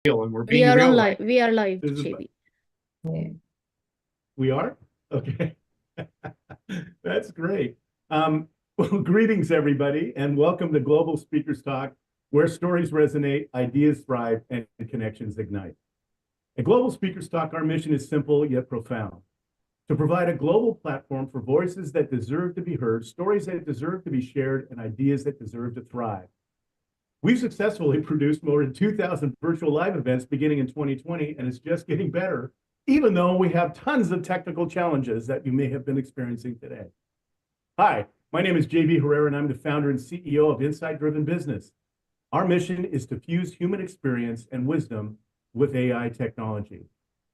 and we're being real live. We are live, This is, JB. we are? Okay. That's great. Well, greetings, everybody, and welcome to Global Speakers Talk, where stories resonate, ideas thrive, and connections ignite. At Global Speakers Talk, our mission is simple yet profound: to provide a global platform for voices that deserve to be heard, stories that deserve to be shared, and ideas that deserve to thrive. We've successfully produced more than 2,000 virtual live events beginning in 2020, and it's just getting better, even though we have tons of technical challenges that you may have been experiencing today. Hi, my name is JB Herrera, and I'm the founder and CEO of Insight Driven Business. Our mission is to fuse human experience and wisdom with AI technology.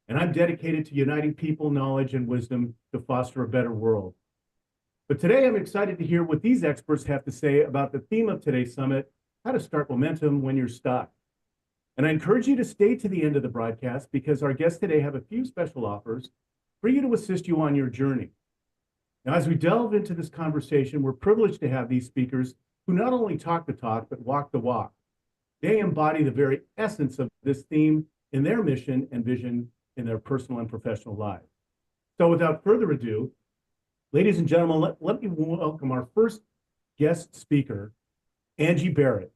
And I'm dedicated to uniting people, knowledge, and wisdom to foster a better world. But today I'm excited to hear what these experts have to say about the theme of today's summit: how to start momentum when you're stuck. And I encourage you to stay to the end of the broadcast, because our guests today have a few special offers for you to assist you on your journey. Now, as we delve into this conversation, we're privileged to have these speakers who not only talk the talk, but walk the walk. They embody the very essence of this theme in their mission and vision in their personal and professional lives. So without further ado, ladies and gentlemen, let me welcome our first guest speaker, Angie Barrett.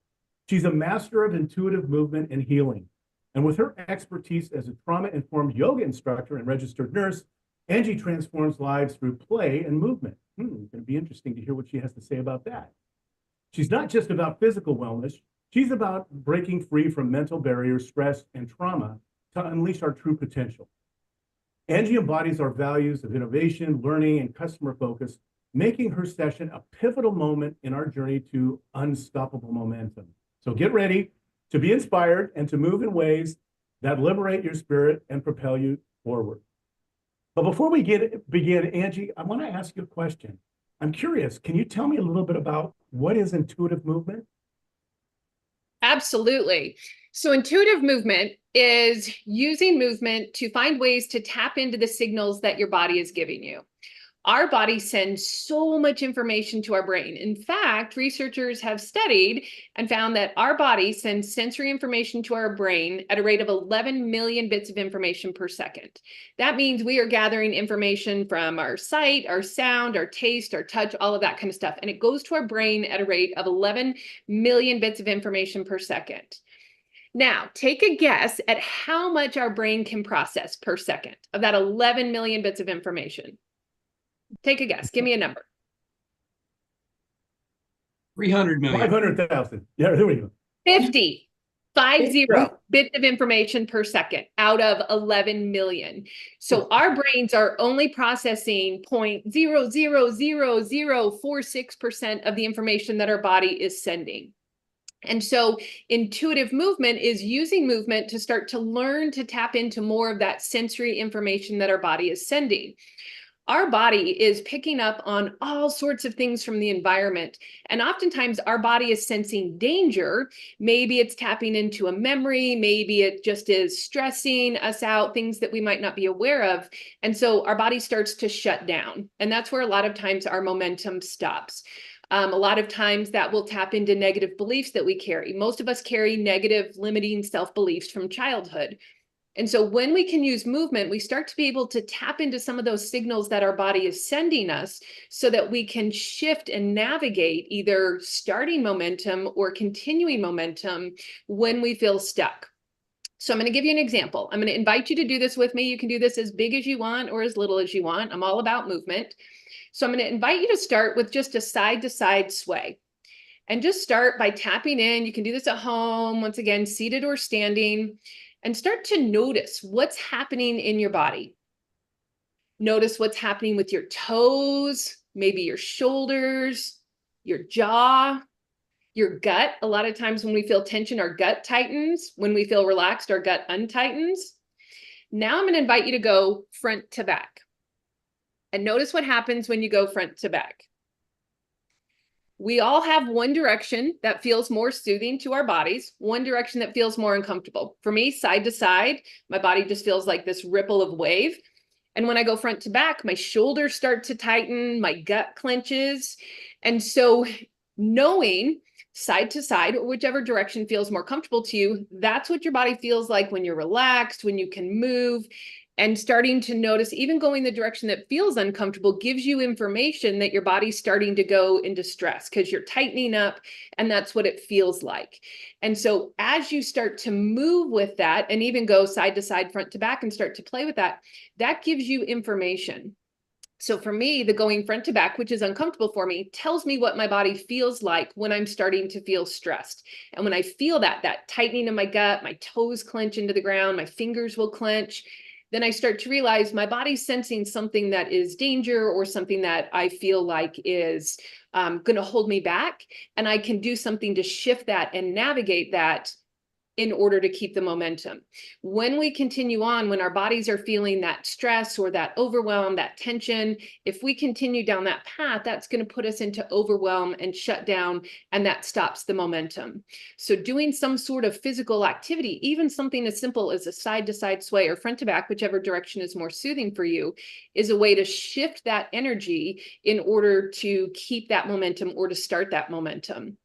She's a master of intuitive movement and healing. And with her expertise as a trauma-informed yoga instructor and registered nurse, Angie transforms lives through play and movement. It's going to be interesting to hear what she has to say about that. She's not just about physical wellness. She's about breaking free from mental barriers, stress, and trauma to unleash our true potential. Angie embodies our values of innovation, learning, and customer focus, making her session a pivotal moment in our journey to unstoppable momentum. So get ready to be inspired and to move in ways that liberate your spirit and propel you forward. But before we begin, Angie, I want to ask you a question. I'm curious, can you tell me a little bit about what is intuitive movement? Absolutely. So intuitive movement is using movement to find ways to tap into the signals that your body is giving you. Our body sends so much information to our brain. In fact, researchers have studied and found that our body sends sensory information to our brain at a rate of 11 million bits of information per second. That means we are gathering information from our sight, our sound, our taste, our touch, all of that kind of stuff. And it goes to our brain at a rate of 11 million bits of information per second. Now, take a guess at how much our brain can process per second of that 11 million bits of information. Take a guess. Give me a number. 300 million. 500,000. Yeah, there we go. 50 bits of information per second out of 11 million. So our brains are only processing 0.00046% of the information that our body is sending. And so intuitive movement is using movement to start to learn to tap into more of that sensory information that our body is sending. Our body is picking up on all sorts of things from the environment. And oftentimes our body is sensing danger. Maybe it's tapping into a memory. Maybe it just is stressing us out, things that we might not be aware of. And so our body starts to shut down. And that's where a lot of times our momentum stops. A lot of times that will tap into negative beliefs that we carry. Most of us carry negative, limiting self-beliefs from childhood. And so when we can use movement, we start to be able to tap into some of those signals that our body is sending us so that we can shift and navigate either starting momentum or continuing momentum when we feel stuck. So I'm going to give you an example. I'm going to invite you to do this with me. You can do this as big as you want or as little as you want. I'm all about movement. So I'm going to invite you to start with just a side-to-side sway. And just start by tapping in. You can do this at home, once again, seated or standing. And start to notice what's happening in your body. Notice what's happening with your toes, maybe your shoulders, your jaw, your gut. A lot of times when we feel tension, our gut tightens. When we feel relaxed, our gut untightens. Now I'm going to invite you to go front to back. And notice what happens when you go front to back. We all have one direction that feels more soothing to our bodies, one direction that feels more uncomfortable. For me, side to side, my body just feels like this ripple of wave. And when I go front to back, my shoulders start to tighten, my gut clenches. And so knowing side to side, or whichever direction feels more comfortable to you. That's what your body feels like when you're relaxed, when you can move. And starting to notice, even going the direction that feels uncomfortable gives you information that your body's starting to go into stress because you're tightening up, and that's what it feels like. And so as you start to move with that and even go side to side, front to back, and start to play with that, that gives you information. So for me, the going front to back, which is uncomfortable for me, tells me what my body feels like when I'm starting to feel stressed. And when I feel that tightening in my gut, my toes clench into the ground, my fingers will clench, then I start to realize my body's sensing something that is danger or something that I feel like is going to hold me back. And I can do something to shift that and navigate that in order to keep the momentum. When we continue on, when our bodies are feeling that stress or that overwhelm, that tension, if we continue down that path, that's going to put us into overwhelm and shut down, and that stops the momentum. So doing some sort of physical activity, even something as simple as a side to side sway or front to back, whichever direction is more soothing for you, is a way to shift that energy in order to keep that momentum or to start that momentum.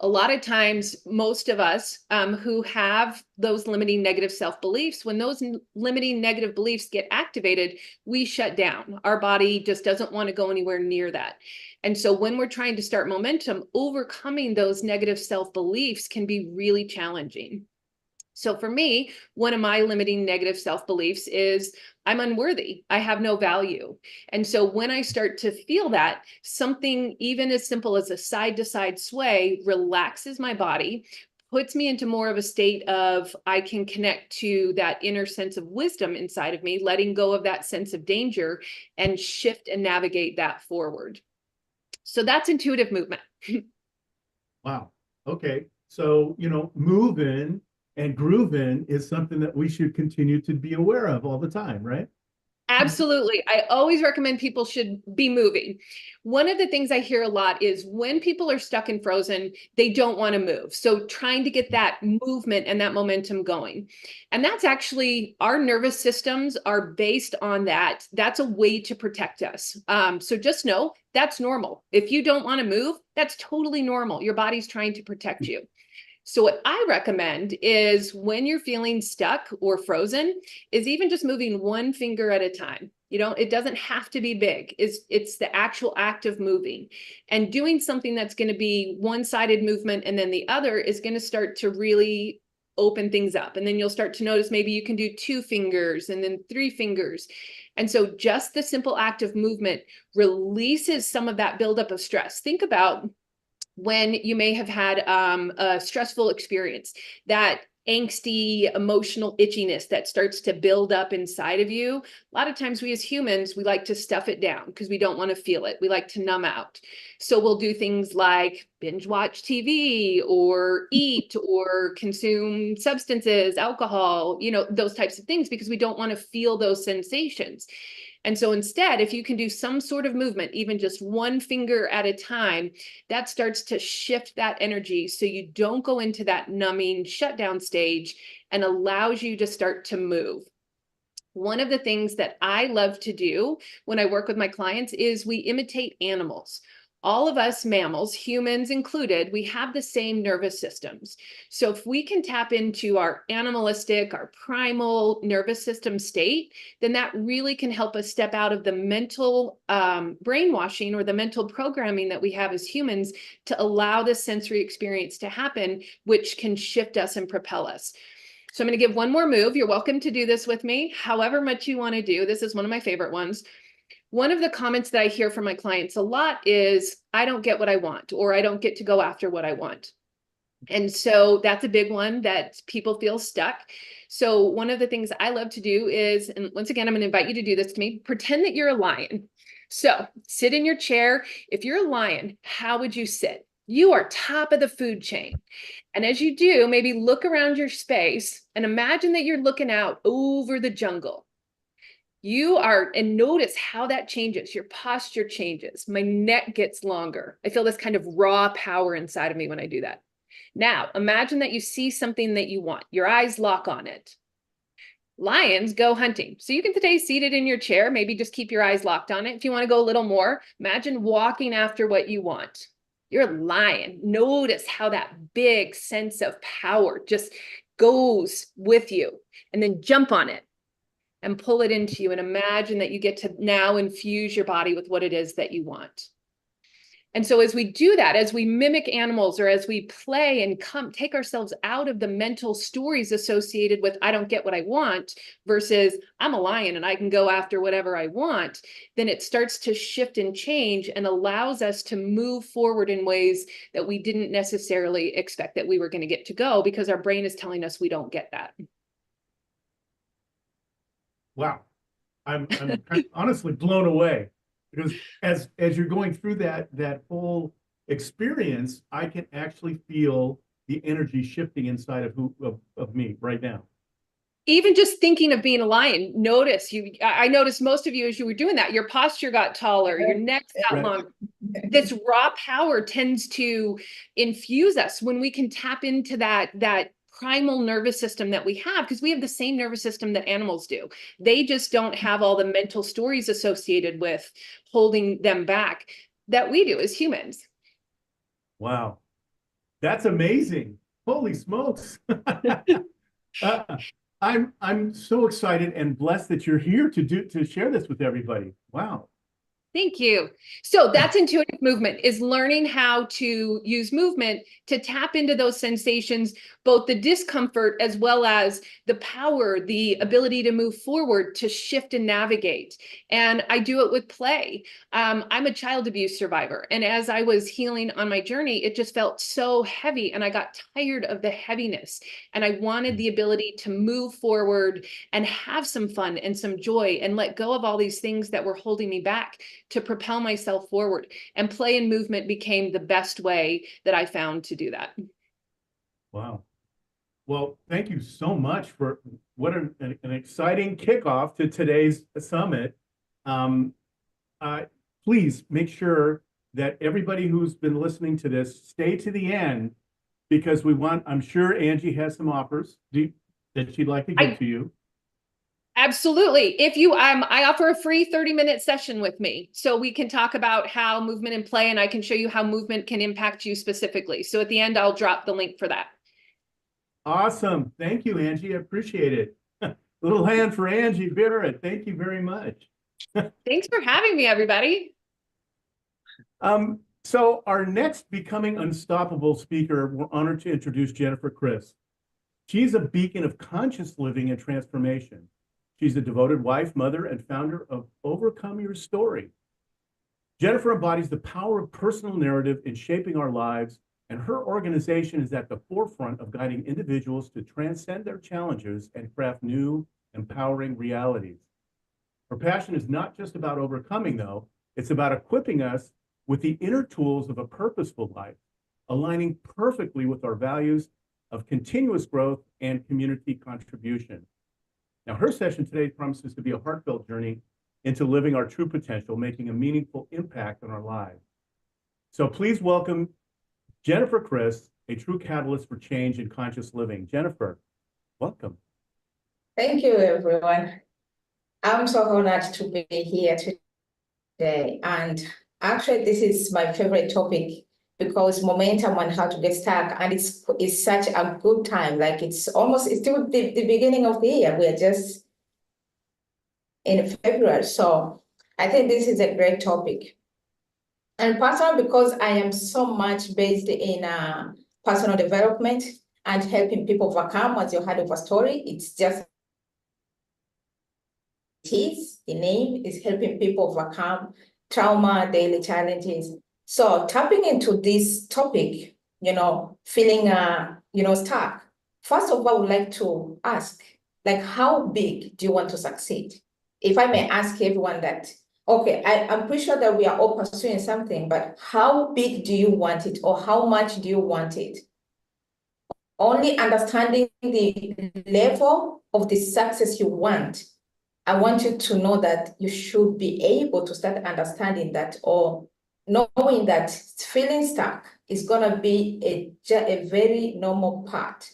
A lot of times, most of us who have those limiting negative self-beliefs, when those limiting negative beliefs get activated, we shut down. Our body just doesn't want to go anywhere near that. And so when we're trying to start momentum, overcoming those negative self-beliefs can be really challenging. So for me, one of my limiting negative self-beliefs is I'm unworthy. I have no value. And so when I start to feel that, something even as simple as a side to side sway relaxes my body, puts me into more of a state of I can connect to that inner sense of wisdom inside of me, letting go of that sense of danger and shift and navigate that forward. So that's intuitive movement. Wow. Okay. So, moving and grooving is something that we should continue to be aware of all the time, right? Absolutely. I always recommend people should be moving. One of the things I hear a lot is when people are stuck and frozen, they don't want to move. So trying to get that movement and that momentum going. And that's actually, our nervous systems are based on that. That's a way to protect us. So just know that's normal. If you don't want to move, that's totally normal. Your body's trying to protect you. So what I recommend is when you're feeling stuck or frozen, is even just moving one finger at a time. It doesn't have to be big. It's the actual act of moving, and doing something that's going to be one-sided movement and then the other is going to start to really open things up. And then you'll start to notice maybe you can do 2 fingers and then 3 fingers. And so just the simple act of movement releases some of that buildup of stress. Think about when you may have had a stressful experience, that angsty, emotional itchiness that starts to build up inside of you. A lot of times we as humans, we like to stuff it down because we don't want to feel it. We like to numb out. So we'll do things like binge watch TV or eat or consume substances, alcohol, those types of things because we don't want to feel those sensations. And so instead, if you can do some sort of movement, even just one finger at a time, that starts to shift that energy so you don't go into that numbing shutdown stage and allows you to start to move. One of the things that I love to do when I work with my clients is we imitate animals. All of us mammals, humans included, we have the same nervous systems. So if we can tap into our animalistic, our primal nervous system state, then that really can help us step out of the mental brainwashing or the mental programming that we have as humans to allow this sensory experience to happen, which can shift us and propel us. So I'm going to give one more move. You're welcome to do this with me, however much you want to do. This is one of my favorite ones. One of the comments that I hear from my clients a lot is, I don't get what I want, or I don't get to go after what I want. And so that's a big one that people feel stuck. So one of the things I love to do is, and once again, I'm going to invite you to do this to me, pretend that you're a lion. So sit in your chair. If you're a lion, how would you sit? You are top of the food chain. And as you do, maybe look around your space and imagine that you're looking out over the jungle. And notice how that changes. Your posture changes. My neck gets longer. I feel this kind of raw power inside of me when I do that. Now, imagine that you see something that you want. Your eyes lock on it. Lions go hunting. So you can stay seated in your chair, maybe just keep your eyes locked on it. If you want to go a little more, imagine walking after what you want. You're a lion. Notice how that big sense of power just goes with you, and then jump on it and pull it into you, and imagine that you get to now infuse your body with what it is that you want. And so as we do that, as we mimic animals, or as we play and take ourselves out of the mental stories associated with, I don't get what I want, versus I'm a lion and I can go after whatever I want, then it starts to shift and change and allows us to move forward in ways that we didn't necessarily expect that we were going to get to go, because our brain is telling us we don't get that. Wow. I'm honestly blown away, because as you're going through that whole experience, I can actually feel the energy shifting inside of me right now. Even just thinking of being a lion, I noticed most of you, as you were doing that, your posture got taller, your neck got Right. longer. This raw power tends to infuse us when we can tap into that primal nervous system that we have, because we have the same nervous system that animals do. They just don't have all the mental stories associated with holding them back that we do as humans. Wow. That's amazing. Holy smokes. I'm so excited and blessed that you're here to share this with everybody. Wow. Thank you. So that's intuitive movement, is learning how to use movement to tap into those sensations, both the discomfort as well as the power, the ability to move forward, to shift and navigate. And I do it with play. I'm a child abuse survivor. And as I was healing on my journey, it just felt so heavy, and I got tired of the heaviness. And I wanted the ability to move forward and have some fun and some joy and let go of all these things that were holding me back, to propel myself forward. And play and movement became the best way that I found to do that. Wow. Well, thank you so much for what an exciting kickoff to today's summit. Please make sure that everybody who's been listening to this stay to the end, because I'm sure Angie has some offers that she'd like to give to you. Absolutely. If you, I offer a free 30-minute session with me, so we can talk about how movement and play, and I can show you how movement can impact you specifically. So at the end, I'll drop the link for that. Awesome. Thank you, Angie. I appreciate it. Little hand for Angie Barrett. Thank you very much. Thanks for having me, everybody. So our next Becoming Unstoppable speaker, we're honored to introduce Jennifer Criss. She's a beacon of conscious living and transformation. She's a devoted wife, mother, and founder of Overcome Your Story. Jennifer embodies the power of personal narrative in shaping our lives, and her organization is at the forefront of guiding individuals to transcend their challenges and craft new, empowering realities. Her passion is not just about overcoming, though. It's about equipping us with the inner tools of a purposeful life, aligning perfectly with our values of continuous growth and community contribution. Now, her session today promises to be a heartfelt journey into living our true potential, making a meaningful impact on our lives. So please welcome Jennifer Criss, a true catalyst for change in conscious living. Jennifer, welcome. Thank you, everyone. I'm so honored to be here today. And actually, this is my favorite topic, because momentum on how to get stuck, and it's such a good time. Like it's still the beginning of the year. We're just in February. So I think this is a great topic. And personally, because I am so much based in personal development and helping people overcome, as you heard of a story, the name is helping people overcome trauma, daily challenges. So tapping into this topic, feeling, stuck. First of all, I would like to ask, like, how big do you want to succeed? If I may ask everyone that, okay, I'm pretty sure that we are all pursuing something, but how big do you want it, or how much do you want it? Only understanding the level of the success you want, I want you to know that you should be able to start understanding that, or knowing that feeling stuck is going to be a very normal part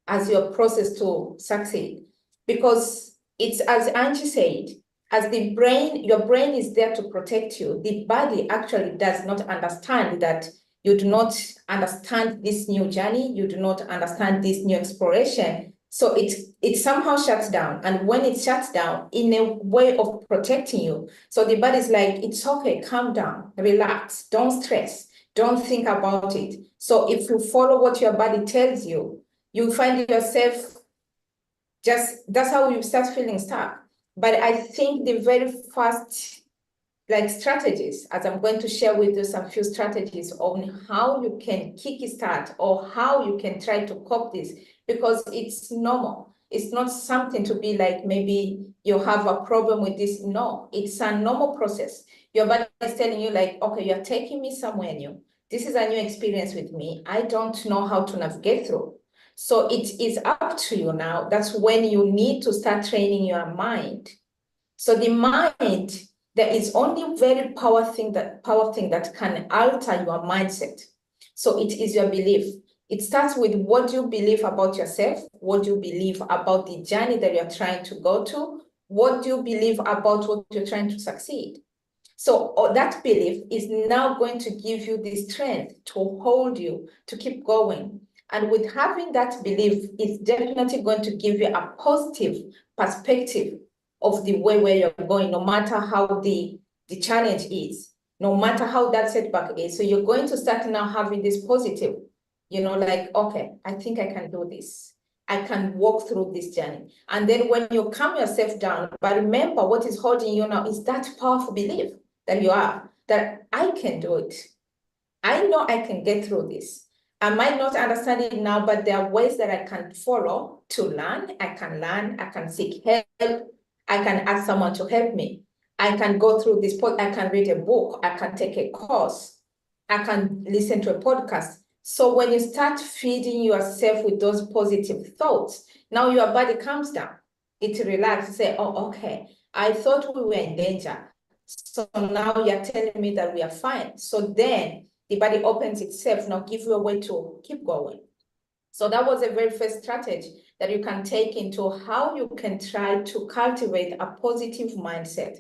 as your process to succeed. Because it's, as Angie said, as the brain, your brain is there to protect you. The body actually does not understand that you do not understand this new journey, you do not understand this new exploration. So it somehow shuts down. And when it shuts down in a way of protecting you, so the body's like, it's okay, calm down, relax, don't stress, don't think about it. So if you follow what your body tells you, you find yourself that's how you start feeling stuck. But I think the very first strategies, as I'm going to share with you some few strategies on how you can kickstart or how you can try to cope this, because it's normal. It's not something to be like, maybe you have a problem with this. No, it's a normal process. Your body is telling you like, okay, you're taking me somewhere new. This is a new experience with me. I don't know how to navigate through. So it is up to you now. That's when you need to start training your mind. So the mind, there is only very powerful thing that can alter your mindset. So it is your belief. It starts with what you believe about yourself, what you believe about the journey that you're trying to go to, what you believe about what you're trying to succeed. So that belief is now going to give you the strength to hold you, to keep going. And with having that belief, it's definitely going to give you a positive perspective of the way where you're going, no matter how the challenge is, no matter how that setback is. So you're going to start now having this positive, like, okay, I think I can do this. I can walk through this journey. And then when you calm yourself down, but remember what is holding you now is that powerful belief that you have, that I can do it. I know I can get through this. I might not understand it now, but there are ways that I can follow to learn. I can seek help. I can ask someone to help me. I can go through this, I can read a book. I can take a course. I can listen to a podcast. So when you start feeding yourself with those positive thoughts, now your body calms down. It relaxes, say, oh, okay, I thought we were in danger. So now you're telling me that we are fine. So then the body opens itself, now give you a way to keep going. So that was a very first strategy that you can take into how you can try to cultivate a positive mindset.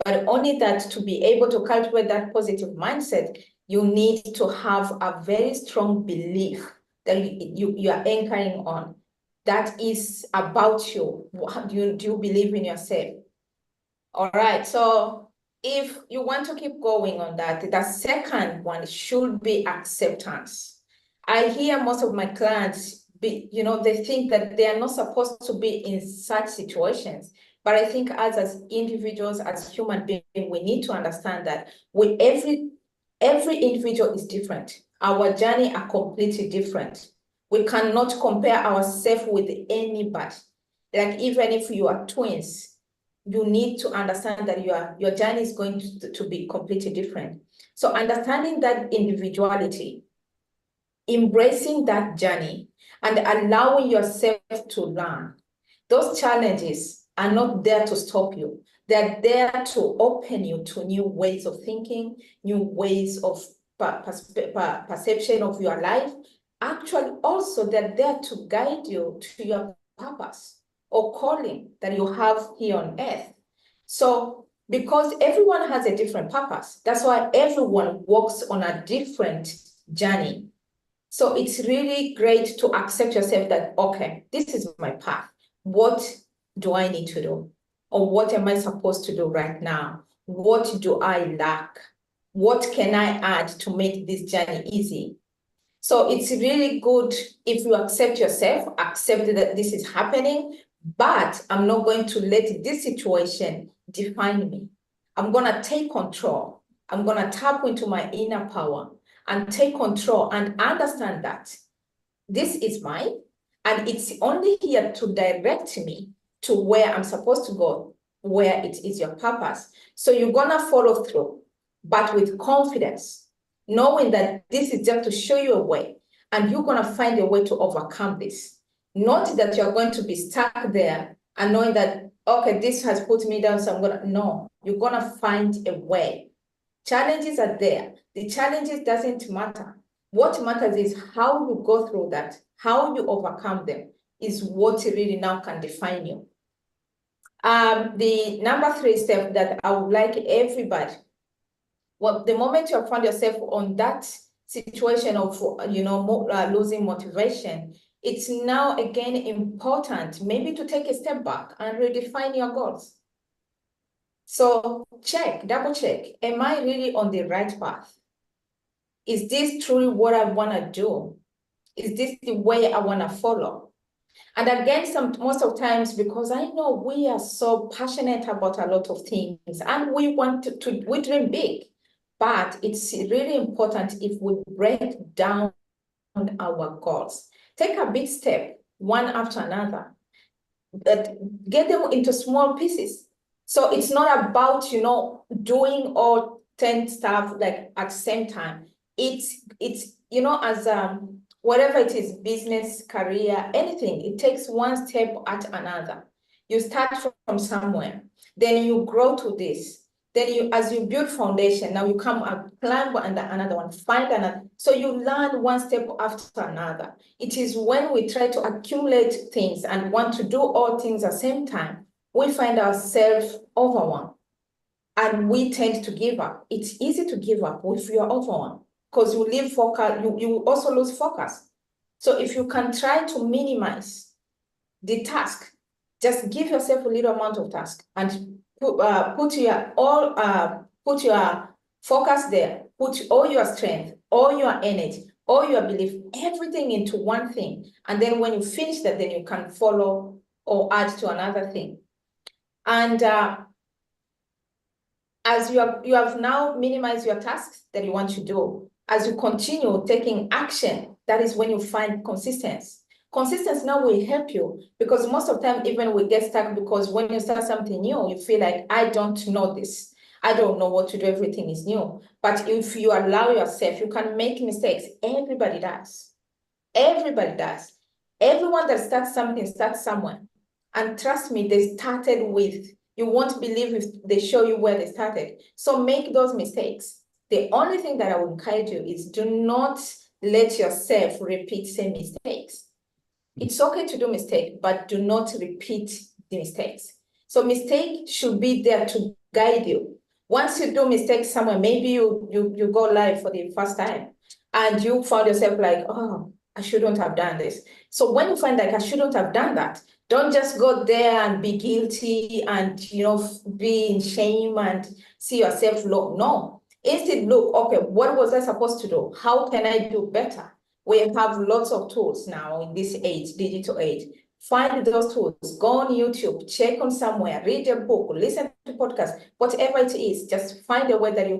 But only that, to be able to cultivate that positive mindset, you need to have a very strong belief that you are anchoring on. That is about you. Do you believe in yourself? All right, so if you want to keep going on that, the second one should be acceptance. I hear most of my clients, they think that they are not supposed to be in such situations. But I think as individuals, as human beings, we need to understand that every individual is different. Our journey are completely different. We cannot compare ourselves with anybody. Like even if you are twins, you need to understand that your journey is going to be completely different. So understanding that individuality, embracing that journey, and allowing yourself to learn. Those challenges are not there to stop you. They're there to open you to new ways of thinking, new ways of perception of your life. Actually, also, they're there to guide you to your purpose or calling that you have here on earth. So, because everyone has a different purpose, that's why everyone walks on a different journey. So it's really great to accept yourself that, okay, this is my path. What do I need to do? Or what am I supposed to do right now? What do I lack? What can I add to make this journey easy? So it's really good if you accept yourself, accept that this is happening, but I'm not going to let this situation define me. I'm going to take control. I'm going to tap into my inner power and take control and understand that this is mine and it's only here to direct me to where I'm supposed to go, where it is your purpose. So you're going to follow through, but with confidence, knowing that this is just to show you a way and you're going to find a way to overcome this. Not that you're going to be stuck there and knowing that, okay, this has put me down, so I'm going to, no, you're going to find a way. Challenges are there. The challenges doesn't matter. What matters is how you go through that, how you overcome them is what really now can define you. The number 3 step that I would like everybody, well, the moment you have found yourself on that situation of, losing motivation, it's now again important maybe to take a step back and redefine your goals. So double check, am I really on the right path? Is this truly what I want to do? Is this the way I want to follow? And again, most of times, because I know we are so passionate about a lot of things and we want we dream big, but it's really important if we break down our goals. Take a big step, one after another, but get them into small pieces. So it's not about, doing all 10 stuff like at the same time. It's as whatever it is, business, career, anything, it takes one step at another. You start from somewhere, then you grow to this. Then as you build foundation, now you come and climb under another one, find another. So you learn one step after another. It is when we try to accumulate things and want to do all things at the same time, we find ourselves overwhelmed and we tend to give up. It's easy to give up if you're overwhelmed because you leave focus, you also lose focus. So if you can try to minimize the task, just give yourself a little amount of task and put your focus there, put all your strength, all your energy, all your belief, everything into one thing. And then when you finish that, then you can follow or add to another thing. And as you have now minimized your tasks that you want to do, as you continue taking action, that is when you find consistency. Consistency now will help you because most of the time, even we get stuck because when you start something new, you feel like, I don't know this. I don't know what to do. Everything is new. But if you allow yourself, you can make mistakes. Everybody does. Everybody does. Everyone that starts something starts somewhere. And trust me, they started with, you won't believe if they show you where they started. So make those mistakes. The only thing that I would encourage you is do not let yourself repeat same mistakes. It's okay to do mistake, but do not repeat the mistakes. So mistake should be there to guide you. Once you do mistakes somewhere, maybe you go live for the first time and you found yourself like, oh, I shouldn't have done this. So when you find like I shouldn't have done that, don't just go there and be guilty and be in shame and see yourself low. No. Instead, look, okay, what was I supposed to do? How can I do better? We have lots of tools now in this age, digital age. Find those tools, go on YouTube, check on somewhere, read a book, listen to podcasts, whatever it is, just find a way that you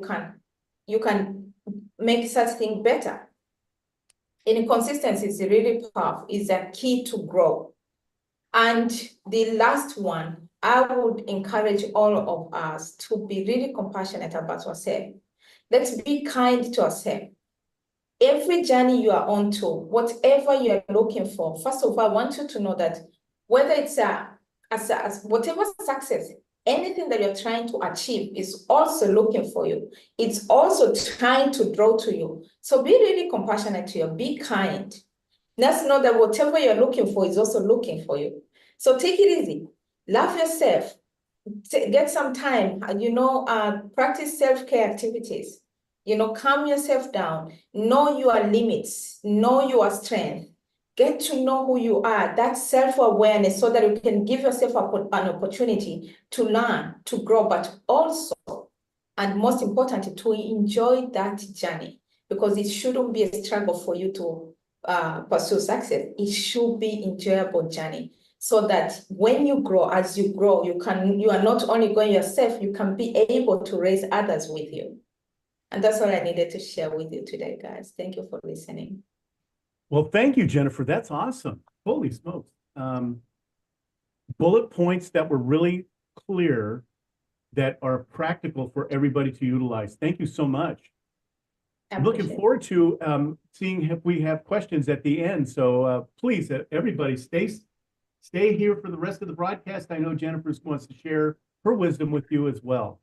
can make such thing better. And consistency is really powerful, is a key to grow. And the last one, I would encourage all of us to be really compassionate about ourselves. Let's be kind to ourselves. Every journey you are on to, whatever you're looking for, first of all, I want you to know that whether it's whatever success, anything that you're trying to achieve is also looking for you. It's also trying to draw to you. So be really compassionate to you, be kind. Let's know that whatever you're looking for is also looking for you. So take it easy, love yourself, get some time, practice self-care activities. Calm yourself down, know your limits, know your strength, get to know who you are, that self-awareness so that you can give yourself an opportunity to learn, to grow, but also, and most importantly, to enjoy that journey because it shouldn't be a struggle for you to pursue success. It should be enjoyable journey so that when you grow, as you grow, you are not only going yourself, you can be able to raise others with you. And that's all I needed to share with you today, guys. Thank you for listening. Well, thank you, Jennifer. That's awesome. Holy smokes. Bullet points that were really clear that are practical for everybody to utilize. Thank you so much. I'm looking forward to seeing if we have questions at the end. So please, everybody, stay here for the rest of the broadcast. I know Jennifer wants to share her wisdom with you as well.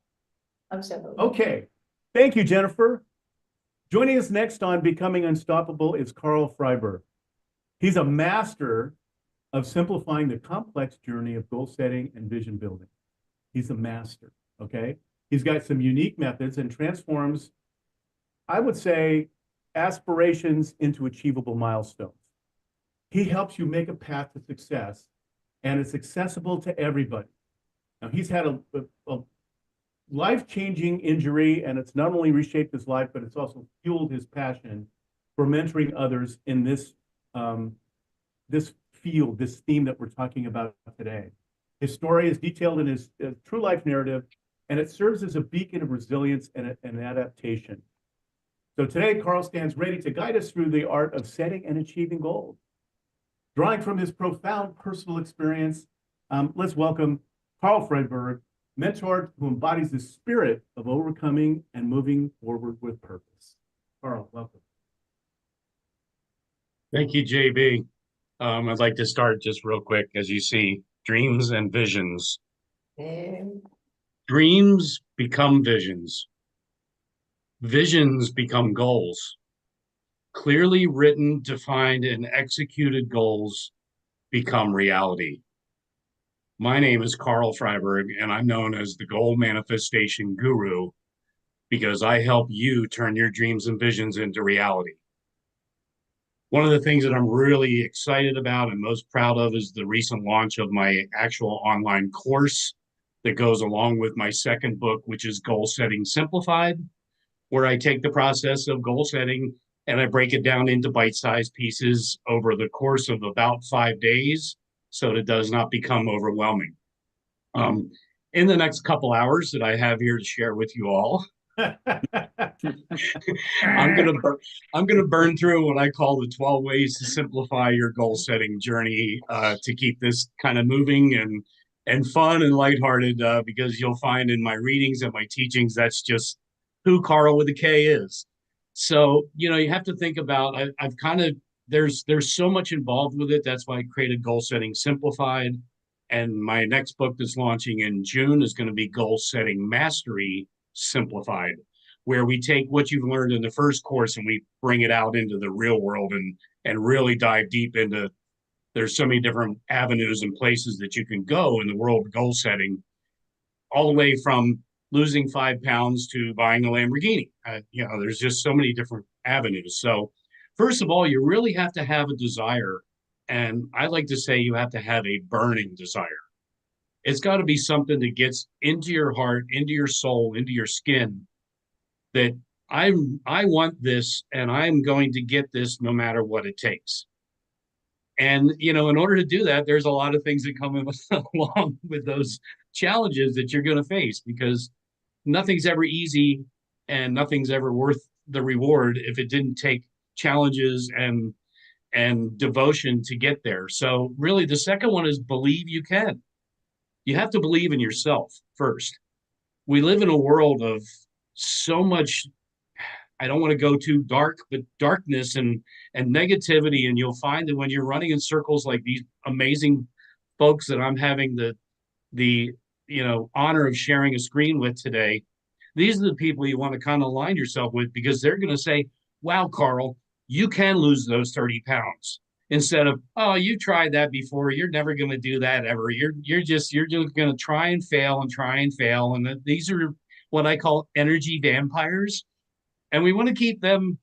Absolutely. Okay. Thank you, Jennifer. Joining us next on Becoming Unstoppable is Carl Freiberg. He's a master of simplifying the complex journey of goal setting and vision building. He's a master, okay? He's got some unique methods and transforms, I would say, aspirations into achievable milestones. He helps you make a path to success, and it's accessible to everybody. Now, he's had a life-changing injury, and it's not only reshaped his life, but it's also fueled his passion for mentoring others in this this field, this theme that we're talking about today. His story is detailed in his true life narrative, and it serves as a beacon of resilience and adaptation. So today, Carl stands ready to guide us through the art of setting and achieving goals. Drawing from his profound personal experience, let's welcome Carl Friedberg, mentor who embodies the spirit of overcoming and moving forward with purpose. Carl, welcome. Thank you, JB. I'd like to start just real quick. As you see, dreams and visions. Dreams become visions. Visions become goals. Clearly written, defined, and executed goals become reality. My name is Carl Friedberg, and I'm known as the Goal Manifestation Guru because I help you turn your dreams and visions into reality. One of the things that I'm really excited about and most proud of is the recent launch of my actual online course that goes along with my second book, which is Goal Setting Simplified, where I take the process of goal setting and I break it down into bite-sized pieces over the course of about 5 days so that it does not become overwhelming. In the next couple hours that I have here to share with you all, I'm gonna burn through what I call the 12 ways to simplify your goal setting journey to keep this kind of moving and fun and lighthearted because you'll find in my readings and my teachings that's just who Carl with a K is. So you have to think about I've kind of there's so much involved with it. That's why I created Goal Setting Simplified, and my next book that's launching in June is going to be Goal Setting Mastery Simplified, where we take what you've learned in the first course and we bring it out into the real world and really dive deep into. There's so many different avenues and places that you can go in the world of goal setting, all the way from losing 5 pounds to buying a Lamborghini. There's just so many different avenues. So first of all, you really have to have a desire. And I like to say you have to have a burning desire. It's got to be something that gets into your heart, into your soul, into your skin, that I want this and I'm going to get this no matter what it takes. And, in order to do that, there's a lot of things that come along with those challenges that you're going to face, because nothing's ever easy and nothing's ever worth the reward if it didn't take challenges and devotion to get there. So really, the second one is believe you can. You have to believe in yourself first. We live in a world of so much, I don't want to go too dark, but darkness and negativity. And you'll find that when you're running in circles like these amazing folks that I'm having the honor of sharing a screen with today, these are the people you want to kind of align yourself with, because they're going to say, wow, Carl, you can lose those 30 pounds. Instead of, oh, you tried that before, you're never going to do that ever. You're just going to try and fail. And these are what I call energy vampires. And we want to keep them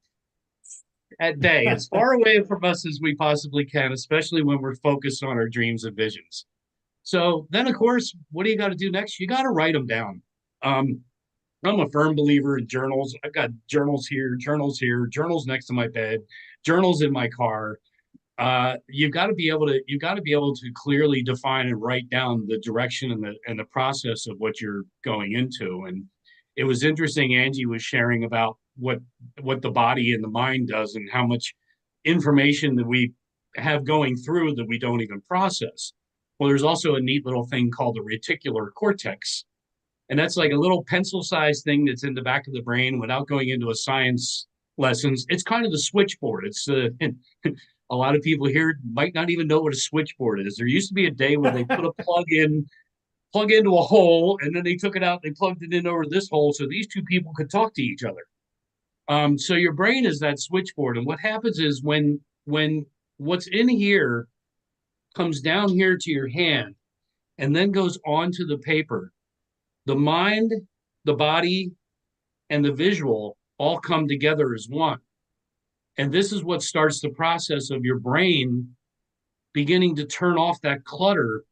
at bay, as far away from us as we possibly can, especially when we're focused on our dreams and visions. So then, of course, what do you got to do next? You got to write them down. I'm a firm believer in journals. I've got journals here, journals next to my bed, journals in my car. You've got to be able to clearly define and write down the direction and the process of what you're going into. And it was interesting, Angie was sharing about what the body and the mind does and how much information that we have going through that we don't even process. Well, there's also a neat little thing called the reticular cortex. And that's like a little pencil-sized thing that's in the back of the brain. Without going into a science lessons, it's kind of the switchboard. It's a lot of people here might not even know what a switchboard is. There used to be a day where they put a plug into a hole, and then they took it out, they plugged it in over this hole so these two people could talk to each other. So your brain is that switchboard. And what happens is when what's in here comes down here to your hand and then goes onto the paper, the mind, the body, and the visual all come together as one. And this is what starts the process of your brain beginning to turn off that clutter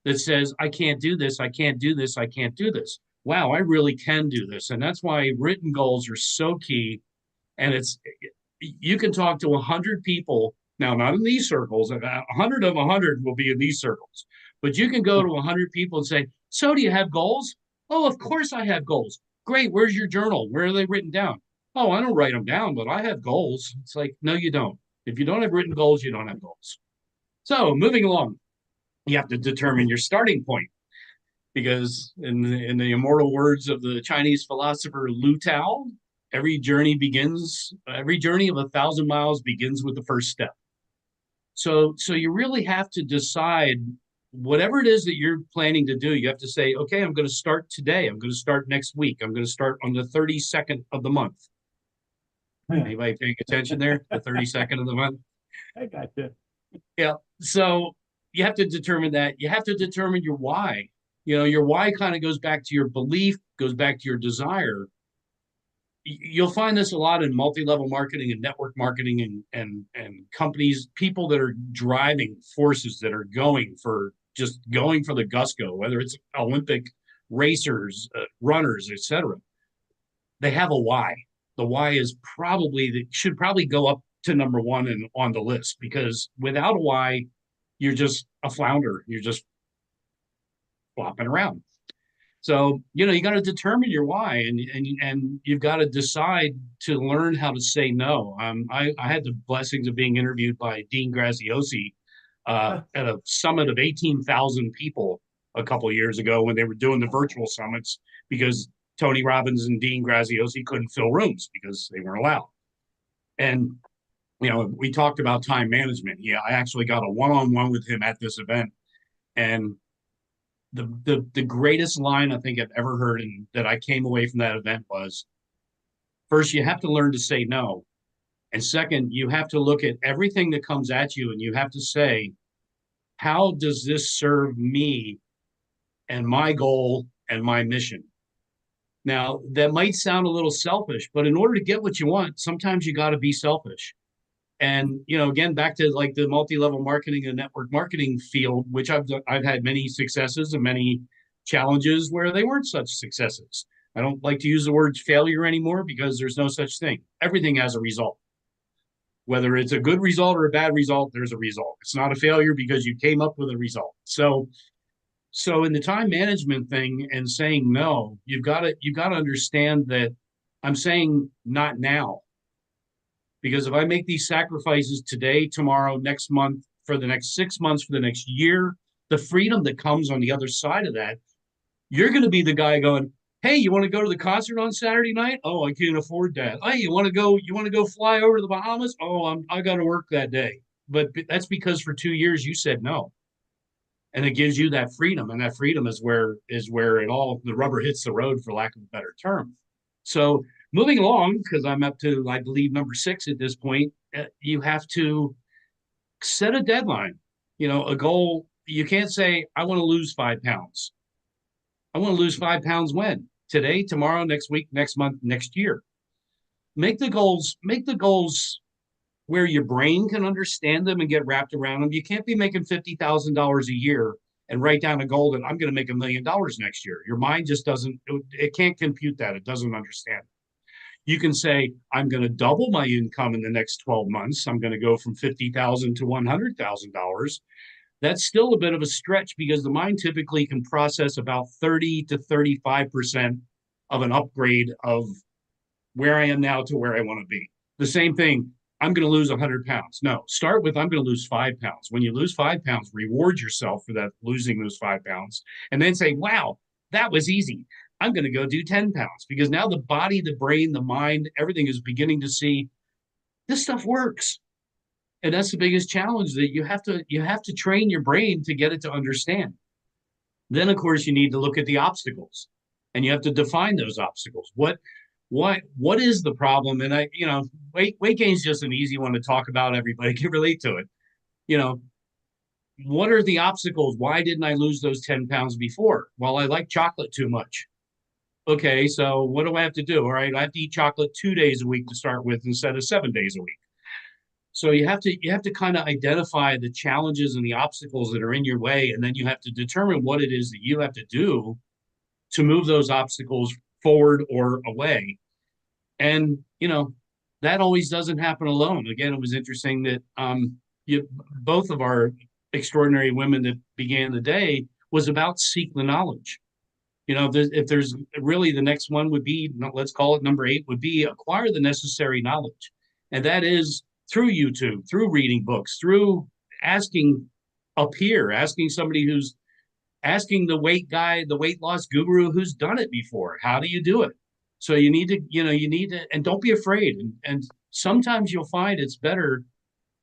that says, I can't do this, I can't do this, I can't do this. Wow, I really can do this. And that's why written goals are so key. And you can talk to 100 people, now not in these circles, 100 of 100 will be in these circles, but you can go to 100 people and say, so do you have goals? Oh, of course I have goals. Great, where's your journal? Where are they written down? Oh, I don't write them down, but I have goals. It's like, no, you don't. If you don't have written goals, you don't have goals. So moving along, you have to determine your starting point, because in the immortal words of the Chinese philosopher Lu Tao, every journey of 1,000 miles begins with the first step. So you really have to decide whatever it is that you're planning to do. You have to say, okay, I'm going to start today. I'm going to start next week. I'm going to start on the 32nd of the month. Anybody paying attention there? The 32nd of the month? I got you. Yeah. So you have to determine that. You have to determine your why. Your why kind of goes back to your belief, goes back to your desire. You'll find this a lot in multi-level marketing and network marketing and companies, people that are driving forces that are going for the gusto, whether it's Olympic racers, runners, etc. They have a why. The why should probably go up to number one and on the list, because without a why, you're just a flounder. You're just flopping around. So, you got to determine your why, and you've got to decide to learn how to say no. I had the blessings of being interviewed by Dean Graziosi at a summit of 18,000 people a couple of years ago when they were doing the virtual summits, because Tony Robbins and Dean Graziosi couldn't fill rooms because they weren't allowed. And, we talked about time management. Yeah, I actually got a one-on-one with him at this event. And the greatest line I think I've ever heard and that I came away from that event was, first, you have to learn to say no. And second, you have to look at everything that comes at you and you have to say, how does this serve me and my goal and my mission? Now, that might sound a little selfish, but in order to get what you want, sometimes you got to be selfish. And, again, back to like the multi-level marketing and network marketing field, which I've had many successes and many challenges where they weren't such successes. I don't like to use the word failure anymore because there's no such thing. Everything has a result. Whether it's a good result or a bad result, there's a result. It's not a failure because you came up with a result. So in the time management thing and saying no, you've got to understand that I'm saying not now. Because if I make these sacrifices today, tomorrow, next month, for the next 6 months, for the next year, the freedom that comes on the other side of that, you're going to be the guy going, hey, you want to go to the concert on Saturday night? Oh, I can't afford that. Hey, you want to go fly over to the Bahamas? Oh, I got to work that day. But that's because for 2 years you said no. And it gives you that freedom. And that freedom is where the rubber hits the road, for lack of a better term. So moving along, because I'm up to, I believe, number 6 at this point, you have to set a deadline, a goal. You can't say, I want to lose 5 pounds. I want to lose 5 pounds when? Today, tomorrow, next week, next month, next year. Make the goals where your brain can understand them and get wrapped around them. You can't be making $50,000 a year and write down a goal that I'm going to make $1 million next year. Your mind just it can't compute that. It doesn't understand. You can say, I'm going to double my income in the next 12 months. I'm going to go from $50,000 to $100,000. That's still a bit of a stretch because the mind typically can process about 30 to 35% of an upgrade of where I am now to where I want to be. The same thing, I'm going to lose 100 pounds. No, start with, I'm going to lose 5 pounds. When you lose 5 pounds, reward yourself for that, losing those 5 pounds, and then say, wow, that was easy. I'm going to go do 10 pounds, because now the body, the brain, the mind, everything is beginning to see this stuff works. And that's the biggest challenge, that you have to train your brain to get it to understand. Then, of course, you need to look at the obstacles, and you have to define those obstacles. What is the problem? And weight gain is just an easy one to talk about. Everybody can relate to it. what are the obstacles? Why didn't I lose those 10 pounds before? Well, I like chocolate too much. Okay, so what do I have to do? All right, I have to eat chocolate 2 days a week to start with instead of 7 days a week. So you have to kind of identify the challenges and the obstacles that are in your way, and then you have to determine what it is that you have to do to move those obstacles forward or away. And that always doesn't happen alone. Again, it was interesting that both of our extraordinary women that began the day was about seek the knowledge. If there's really, the next one would be, let's call it number 8, would be acquire the necessary knowledge. And that is through YouTube, through reading books, through asking a peer, asking somebody who's asking the weight guy, the weight loss guru who's done it before. How do you do it? So you need to, and don't be afraid. And sometimes you'll find it's better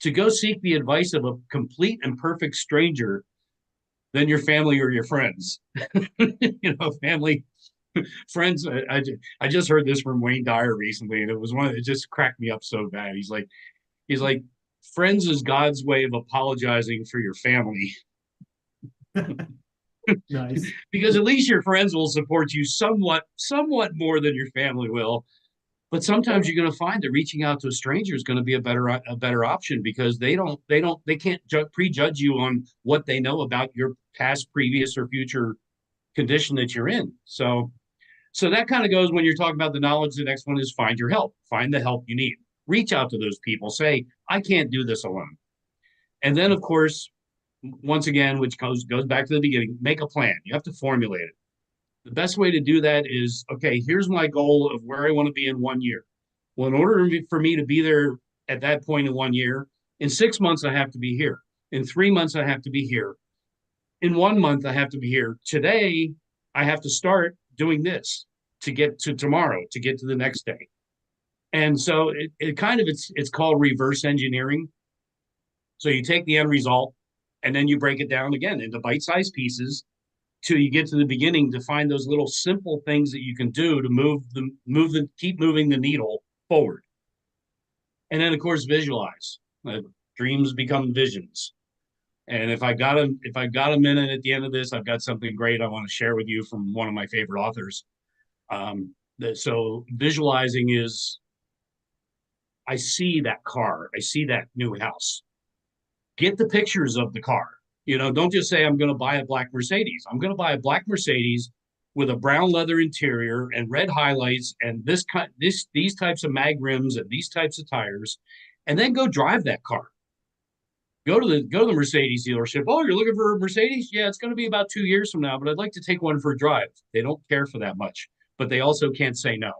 to go seek the advice of a complete and perfect stranger than your family or your friends. Family, friends. I just heard this from Wayne Dyer recently, and it just cracked me up so bad. He's like, friends is God's way of apologizing for your family. Nice. Because at least your friends will support you somewhat more than your family will. But sometimes you're going to find that reaching out to a stranger is going to be a better option, because they can't prejudge you on what they know about your past, previous, or future condition that you're in. So that kind of goes when you're talking about the knowledge. The next one is find your help. Find the help you need. Reach out to those people. Say, I can't do this alone. And then, of course, once again, which goes back to the beginning, make a plan. You have to formulate it. The best way to do that is, okay, here's my goal of where I want to be in 1 year. Well, in order for me to be there at that point in 1 year, in 6 months, I have to be here. In 3 months, I have to be here. In 1 month, I have to be here. Today, I have to start doing this to get to tomorrow, to get to the next day. And so it's called reverse engineering. So you take the end result, and then you break it down again into bite-sized pieces till you get to the beginning, to find those little simple things that you can do to keep moving the needle forward. And then, of course, visualize. Dreams become visions. And if I got a minute at the end of this, I've got something great I want to share with you from one of my favorite authors. So visualizing is, I see that car, I see that new house. Get the pictures of the car. Don't just say, I'm going to buy a black Mercedes. I'm going to buy a black Mercedes with a brown leather interior and red highlights and these types of mag rims and these types of tires, and then go drive that car. Go to the Mercedes dealership. Oh, you're looking for a Mercedes? Yeah, it's going to be about 2 years from now, but I'd like to take one for a drive. They don't care for that much, but they also can't say no.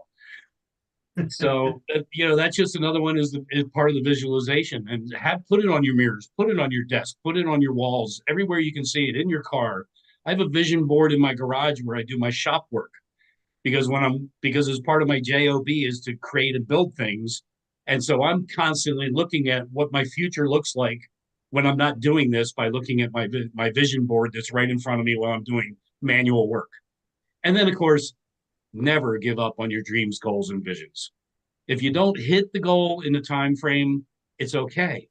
So, that's just another one is part of the visualization, and put it on your mirrors, put it on your desk, put it on your walls, everywhere you can see it, in your car. I have a vision board in my garage where I do my shop work, because as part of my job is to create and build things. And so I'm constantly looking at what my future looks like when I'm not doing this, by looking at my vision board that's right in front of me while I'm doing manual work. And then, of course, never give up on your dreams, goals, and visions. If you don't hit the goal in the time frame, it's okay.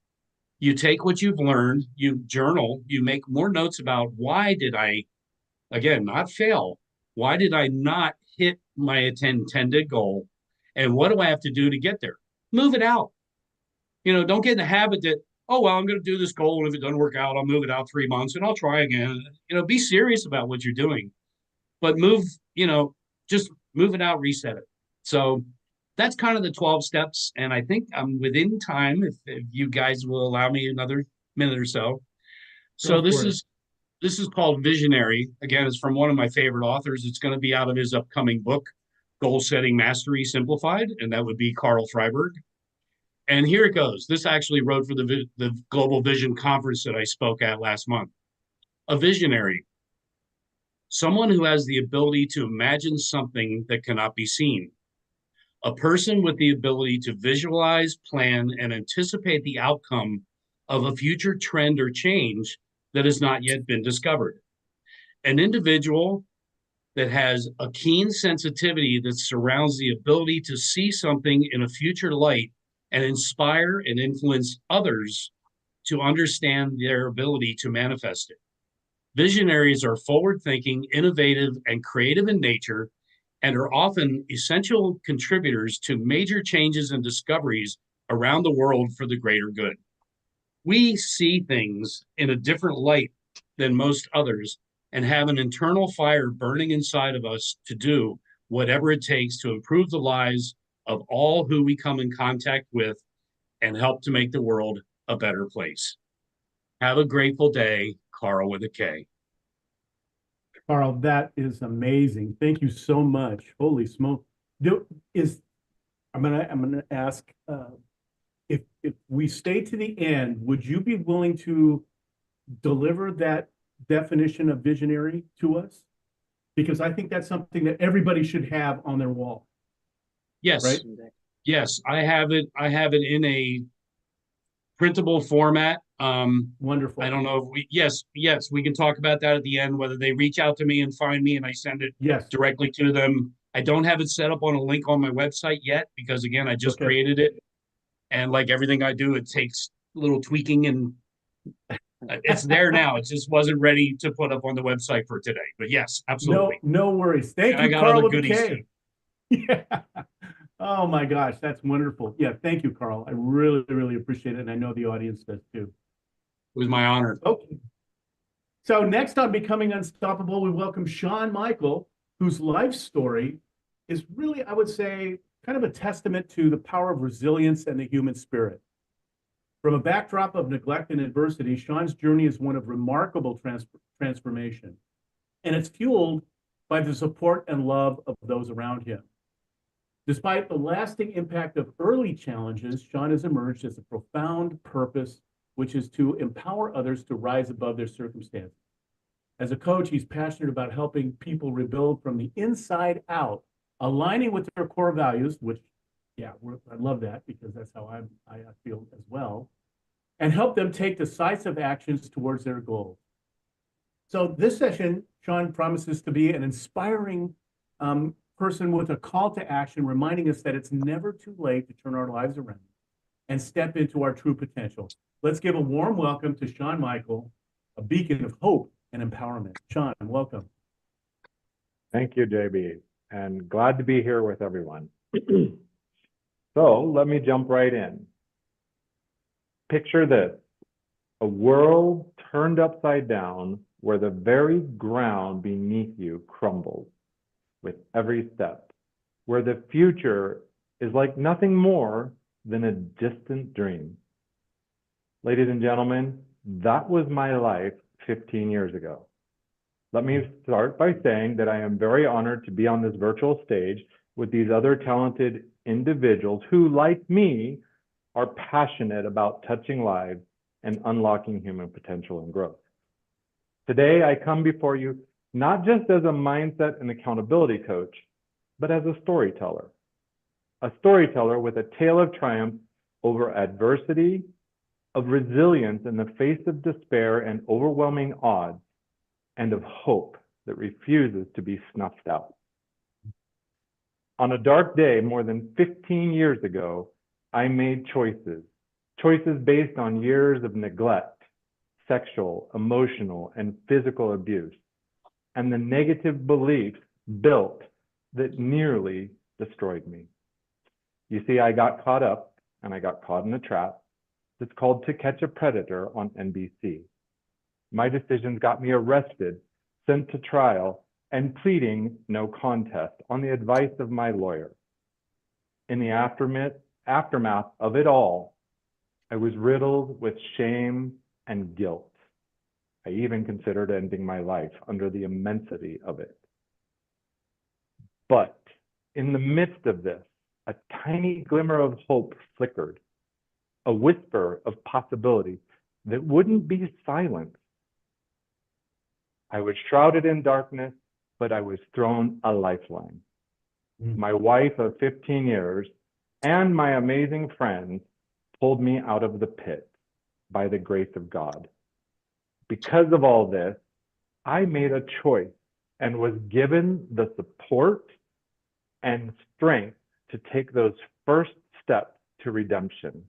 You take what you've learned, you journal, you make more notes about why did I, again, not fail? Why did I not hit my intended goal? And what do I have to do to get there? Move it out. Don't get in the habit that, oh, well, I'm going to do this goal, and if it doesn't work out, I'll move it out 3 months and I'll try again. Be serious about what you're doing, but just move it out, reset it. So that's kind of the 12 steps. And I think I'm within time, if you guys will allow me another minute or so. So this is called Visionary. Again, it's from one of my favorite authors. It's going to be out of his upcoming book, Goal Setting Mastery Simplified, and that would be Carl Freiberg. And here it goes. This actually wrote for the Global Vision Conference that I spoke at last month. A visionary, someone who has the ability to imagine something that cannot be seen. A person with the ability to visualize, plan, and anticipate the outcome of a future trend or change that has not yet been discovered. An individual that has a keen sensitivity that surrounds the ability to see something in a future light and inspire and influence others to understand their ability to manifest it. Visionaries are forward-thinking, innovative, and creative in nature, and are often essential contributors to major changes and discoveries around the world for the greater good. We see things in a different light than most others and have an internal fire burning inside of us to do whatever it takes to improve the lives of all who we come in contact with and help to make the world a better place. Have a grateful day, Carl with a K. Carl, that is amazing. Thank you so much. Holy smoke. I'm gonna ask if we stay to the end, would you be willing to deliver that definition of visionary to us? Because I think that's something that everybody should have on their wall. Yes. Right? Yes, I have it in a printable format. Wonderful. I don't know if we can talk about that at the end, whether they reach out to me and find me and I send it Yes. directly to them. I don't have it set up on a link on my website yet because, again, I just created it. And like everything I do, it takes a little tweaking and it's there now. It just wasn't ready to put up on the website for today. But yes, absolutely. No worries. Thank you, Carl with a K. Yeah. Oh my gosh, that's wonderful. Yeah, thank you, Carl. I really, really appreciate it. And I know the audience does too. It was my honor. Okay. So next on Becoming Unstoppable, we welcome Shawn Michael, whose life story is really, I would say, kind of a testament to the power of resilience and the human spirit. From a backdrop of neglect and adversity, Shawn's journey is one of remarkable transformation, and it's fueled by the support and love of those around him. Despite the lasting impact of early challenges, Shawn has emerged as a profound purpose, which is to empower others to rise above their circumstances. As a coach, he's passionate about helping people rebuild from the inside out, aligning with their core values, which, yeah, I love that because that's how I feel as well, and help them take decisive actions towards their goals. So this session, Shawn promises to be an inspiring person with a call to action, reminding us that it's never too late to turn our lives around and step into our true potential. Let's give a warm welcome to Shawn Michael, a beacon of hope and empowerment. Shawn, welcome. Thank you, JB, and glad to be here with everyone. So let me jump right in. Picture this, a world turned upside down where the very ground beneath you crumbles with every step, where the future is like nothing more than a distant dream. Ladies and gentlemen, that was my life 15 years ago. Let me start by saying that I am very honored to be on this virtual stage with these other talented individuals who, like me, are passionate about touching lives and unlocking human potential and growth. Today, I come before you not just as a mindset and accountability coach, but as a storyteller with a tale of triumph over adversity, of resilience in the face of despair and overwhelming odds, and of hope that refuses to be snuffed out. On a dark day more than 15 years ago, I made choices based on years of neglect, sexual, emotional, and physical abuse, and the negative beliefs built that nearly destroyed me. You see, I got caught up and I got caught in a trap that's called To Catch a Predator on NBC. My decisions got me arrested, sent to trial, and pleading no contest on the advice of my lawyer. In the aftermath of it all, I was riddled with shame and guilt. I even considered ending my life under the immensity of it. But in the midst of this, a tiny glimmer of hope flickered, a whisper of possibility that wouldn't be silenced. I was shrouded in darkness, but I was thrown a lifeline. My wife of 15 years and my amazing friends pulled me out of the pit by the grace of God. Because of all this, I made a choice and was given the support and strength to take those first steps to redemption.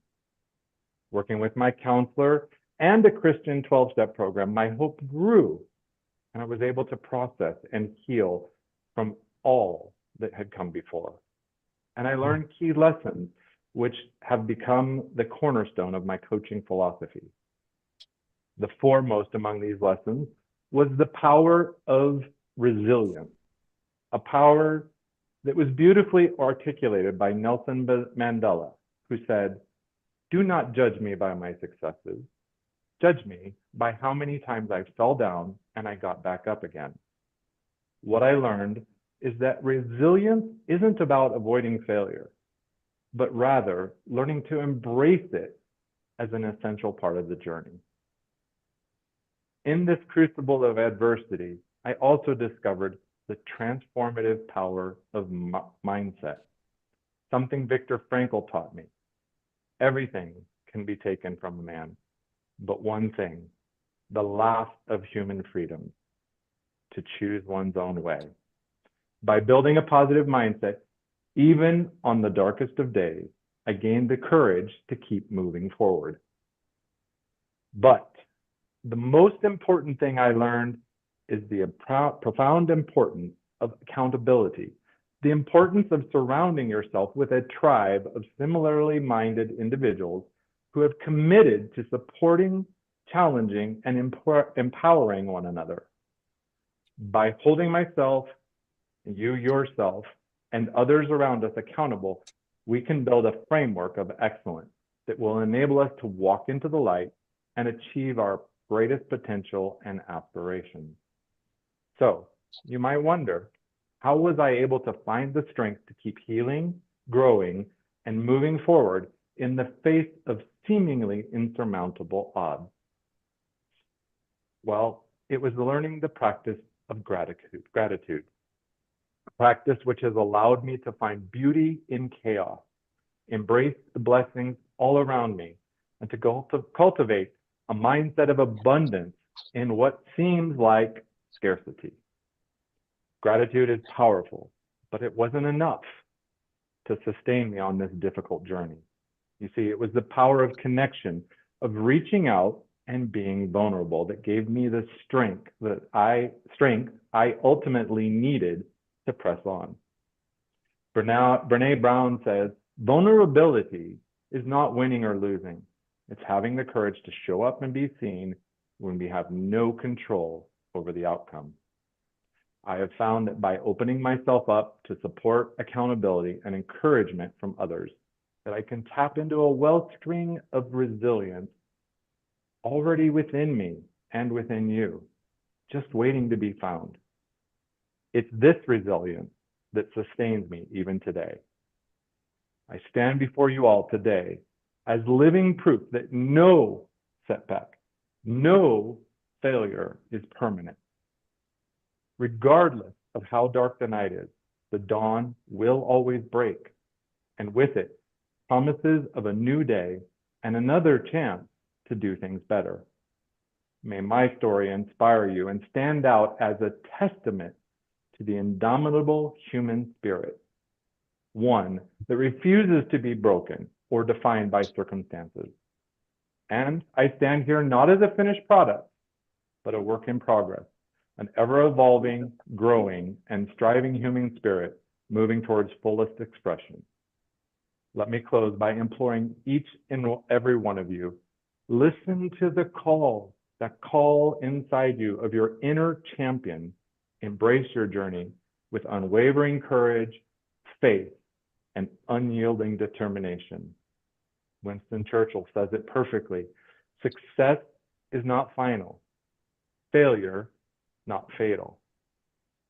Working with my counselor and a Christian 12-step program, my hope grew, and I was able to process and heal from all that had come before. And I learned key lessons, which have become the cornerstone of my coaching philosophy. The foremost among these lessons was the power of resilience, a power that was beautifully articulated by Nelson Mandela, who said, "Do not judge me by my successes. Judge me by how many times I fell down and I got back up again." What I learned is that resilience isn't about avoiding failure, but rather learning to embrace it as an essential part of the journey. In this crucible of adversity, I also discovered the transformative power of mindset, something Viktor Frankl taught me. Everything can be taken from a man, but one thing, the last of human freedom, to choose one's own way. By building a positive mindset, even on the darkest of days, I gained the courage to keep moving forward. But the most important thing I learned is the profound importance of accountability, the importance of surrounding yourself with a tribe of similarly minded individuals who have committed to supporting, challenging, and empowering one another. By holding myself, you yourself, and others around us accountable, we can build a framework of excellence that will enable us to walk into the light and achieve our greatest potential and aspirations. So you might wonder, how was I able to find the strength to keep healing, growing, and moving forward in the face of seemingly insurmountable odds? Well, it was learning the practice of gratitude, a practice which has allowed me to find beauty in chaos, embrace the blessings all around me, and to cultivate a mindset of abundance in what seems like scarcity. Gratitude is powerful, but it wasn't enough to sustain me on this difficult journey. You see, it was the power of connection, of reaching out and being vulnerable that gave me the strength I ultimately needed to press on. Brene Brown says, vulnerability is not winning or losing. It's having the courage to show up and be seen when we have no control over the outcome. I have found that by opening myself up to support, accountability, and encouragement from others, that I can tap into a wellspring of resilience already within me and within you, just waiting to be found. It's this resilience that sustains me even today. I stand before you all today as living proof that no setback, no failure is permanent. Regardless of how dark the night is, the dawn will always break, and with it, promises of a new day and another chance to do things better. May my story inspire you and stand out as a testament to the indomitable human spirit, one that refuses to be broken or defined by circumstances. And I stand here not as a finished product, but a work in progress, an ever-evolving, growing, and striving human spirit moving towards fullest expression. Let me close by imploring each and every one of you, listen to the call, that call inside you of your inner champion. Embrace your journey with unwavering courage, faith, and unyielding determination. Winston Churchill says it perfectly. Success is not final, failure not fatal,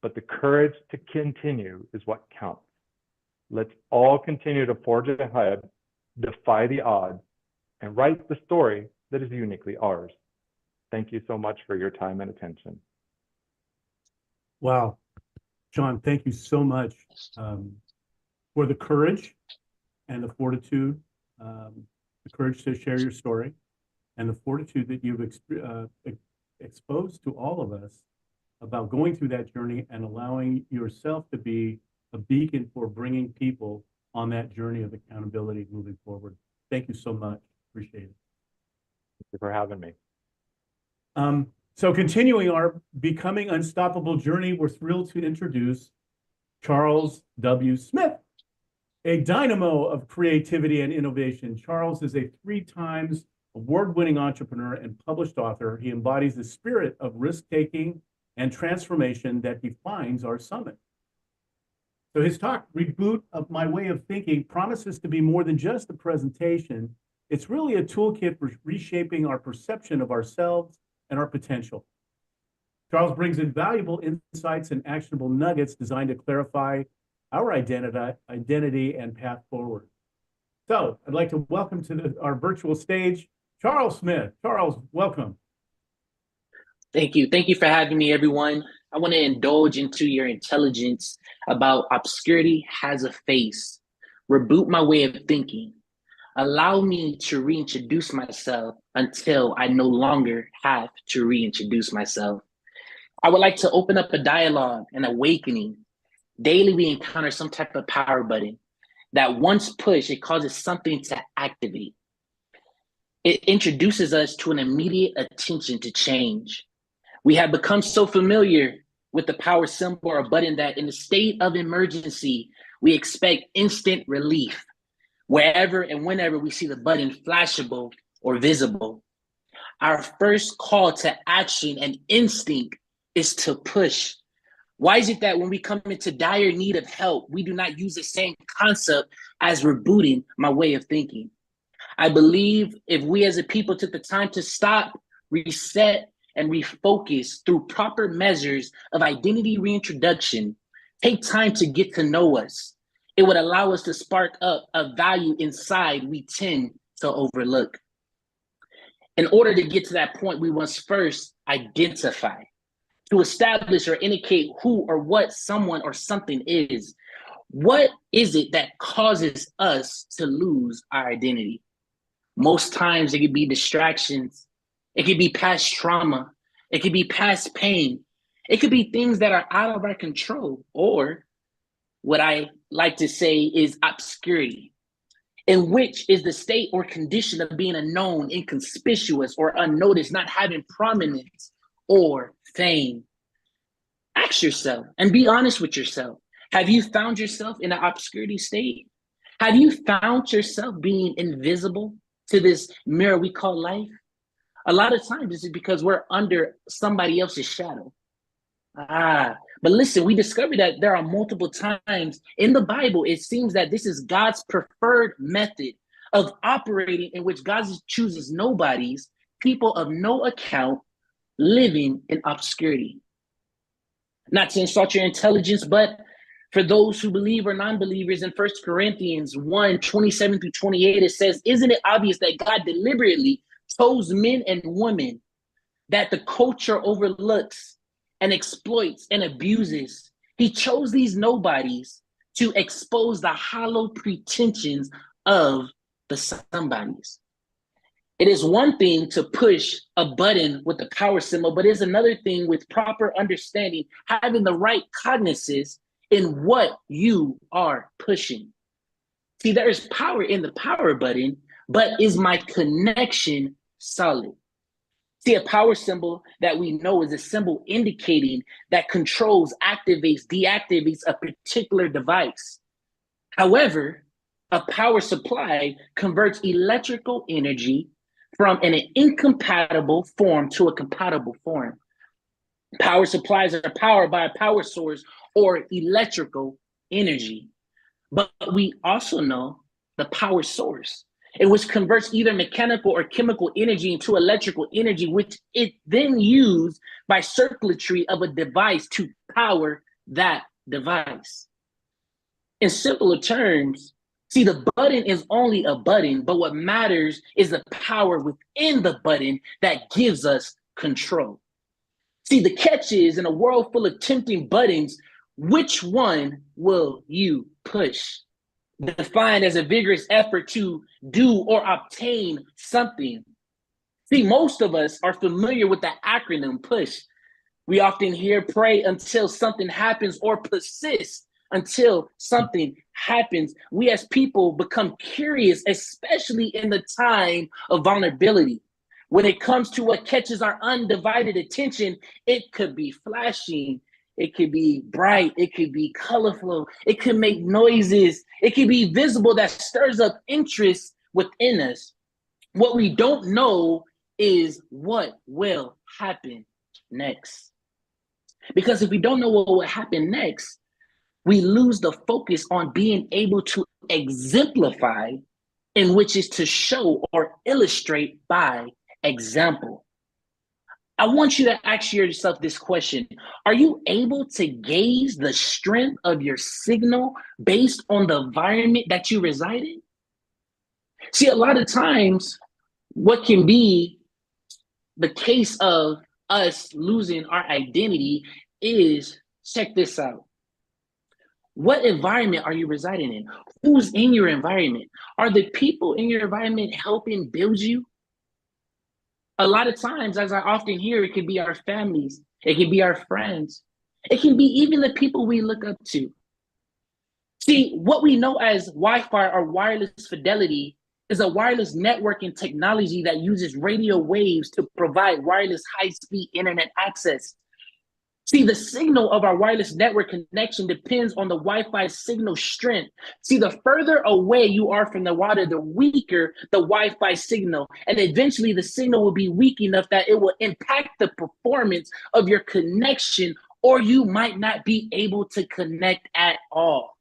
but the courage to continue is what counts. Let's all continue to forge ahead, defy the odds, and write the story that is uniquely ours. Thank you so much for your time and attention. Wow. John, thank you so much for the courage and the fortitude, the courage to share your story, and the fortitude that you've exposed to all of us about going through that journey and allowing yourself to be a beacon for bringing people on that journey of accountability moving forward. Thank you so much. Appreciate it. you for having me. So continuing our Becoming Unstoppable journey, we're thrilled to introduce Charles W. Smith, a dynamo of creativity and innovation. Charles is a 3 times award-winning entrepreneur and published author. He embodies the spirit of risk-taking and transformation that defines our summit. So his talk, Reboot of My Way of Thinking, promises to be more than just a presentation. It's really a toolkit for reshaping our perception of ourselves and our potential. Charles brings in valuable insights and actionable nuggets designed to clarify our identity and path forward. So I'd like to welcome to our virtual stage, Charles Smith. Charles, welcome. Thank you. Thank you for having me, everyone. I want to indulge into your intelligence about obscurity has a face. Reboot my way of thinking. Allow me to reintroduce myself until I no longer have to reintroduce myself. I would like to open up a dialogue, an awakening. Daily, we encounter some type of power button that once pushed, it causes something to activate. It introduces us to an immediate attention to change. We have become so familiar with the power symbol or button that in the state of emergency, we expect instant relief wherever and whenever we see the button flashable or visible. Our first call to action and instinct is to push. Why is it that when we come into dire need of help, we do not use the same concept as rebooting my way of thinking? I believe if we as a people took the time to stop, reset, and refocus through proper measures of identity reintroduction, take time to get to know us, it would allow us to spark up a value inside we tend to overlook. In order to get to that point, we must first identify. To establish or indicate who or what someone or something is. What is it that causes us to lose our identity? Most times it could be distractions. It could be past trauma. It could be past pain. It could be things that are out of our control, or what I like to say is obscurity, in which is the state or condition of being unknown, inconspicuous, or unnoticed, not having prominence or fame. Ask yourself and be honest with yourself. Have you found yourself in an obscurity state? Have you found yourself being invisible to this mirror we call life? A lot of times this is because we're under somebody else's shadow. But listen, we discovered that there are multiple times in the Bible, it seems that this is God's preferred method of operating, in which God chooses nobodies, people of no account, living in obscurity. Not to insult your intelligence, but for those who believe or non-believers, in 1 Corinthians 1:27-28, it says, isn't it obvious that God deliberately chose men and women that the culture overlooks and exploits and abuses? He chose these nobodies to expose the hollow pretensions of the somebodies. It is one thing to push a button with the power symbol, but it's another thing with proper understanding, having the right cognizance in what you are pushing. See, there is power in the power button, but is my connection solid? See, a power symbol that we know is a symbol indicating that controls, activates, deactivates a particular device. However, a power supply converts electrical energy from an incompatible form to a compatible form. Power supplies are powered by a power source or electrical energy. But we also know the power source, in which converts either mechanical or chemical energy into electrical energy, which it then used by circuitry of a device to power that device. In simpler terms, see, the button is only a button, but what matters is the power within the button that gives us control. See, the catch is, in a world full of tempting buttons, which one will you push? Defined as a vigorous effort to do or obtain something. See, most of us are familiar with the acronym PUSH. We often hear pray until something happens or persist until something happens. We as people become curious, especially in the time of vulnerability. When it comes to what catches our undivided attention, it could be flashing, it could be bright, it could be colorful, it could make noises, it could be visible that stirs up interest within us. What we don't know is what will happen next. Because if we don't know what will happen next, we lose the focus on being able to exemplify, in which is to show or illustrate by example. I want you to ask yourself this question. Are you able to gauge the strength of your signal based on the environment that you reside in? See, a lot of times, what can be the case of us losing our identity is, check this out. What environment are you residing in? Who's in your environment? Are the people in your environment helping build you? A lot of times, as I often hear, it can be our families, it can be our friends, it can be even the people we look up to. See, what we know as Wi-Fi or wireless fidelity is a wireless networking technology that uses radio waves to provide wireless high-speed internet access. See, the signal of our wireless network connection depends on the Wi-Fi signal strength. See, the further away you are from the water, the weaker the Wi-Fi signal. And eventually the signal will be weak enough that it will impact the performance of your connection, or you might not be able to connect at all.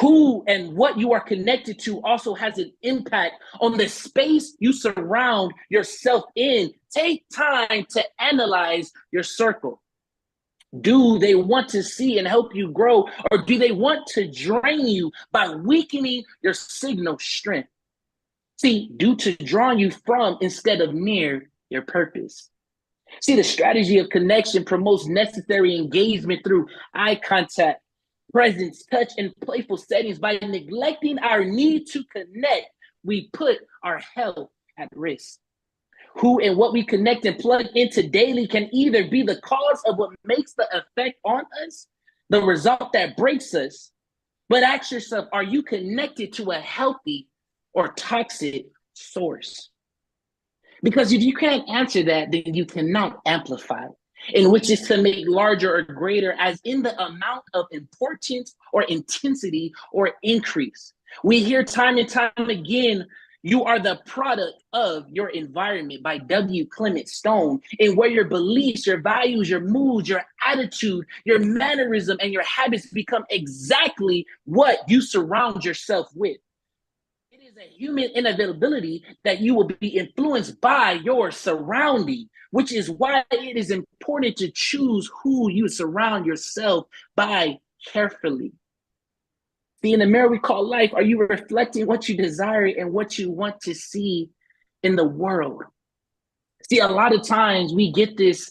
Who and what you are connected to also has an impact on the space you surround yourself in. Take time to analyze your circle. Do they want to see and help you grow, or do they want to drain you by weakening your signal strength? See, due to drawing you from instead of near your purpose. See, the strategy of connection promotes necessary engagement through eye contact, presence, touch, and playful settings. By neglecting our need to connect, we put our health at risk. Who and what we connect and plug into daily can either be the cause of what makes the effect on us, the result that breaks us. But ask yourself, are you connected to a healthy or toxic source? Because if you can't answer that, then you cannot amplify, in which is to make larger or greater, as in the amount of importance or intensity or increase. We hear time and time again, you are the product of your environment, by W. Clement Stone, in where your beliefs, your values, your moods, your attitude, your mannerism, and your habits become exactly what you surround yourself with. It is a human inevitability that you will be influenced by your surrounding, which is why it is important to choose who you surround yourself by carefully. See, in the mirror we call life, are you reflecting what you desire and what you want to see in the world? See, a lot of times we get this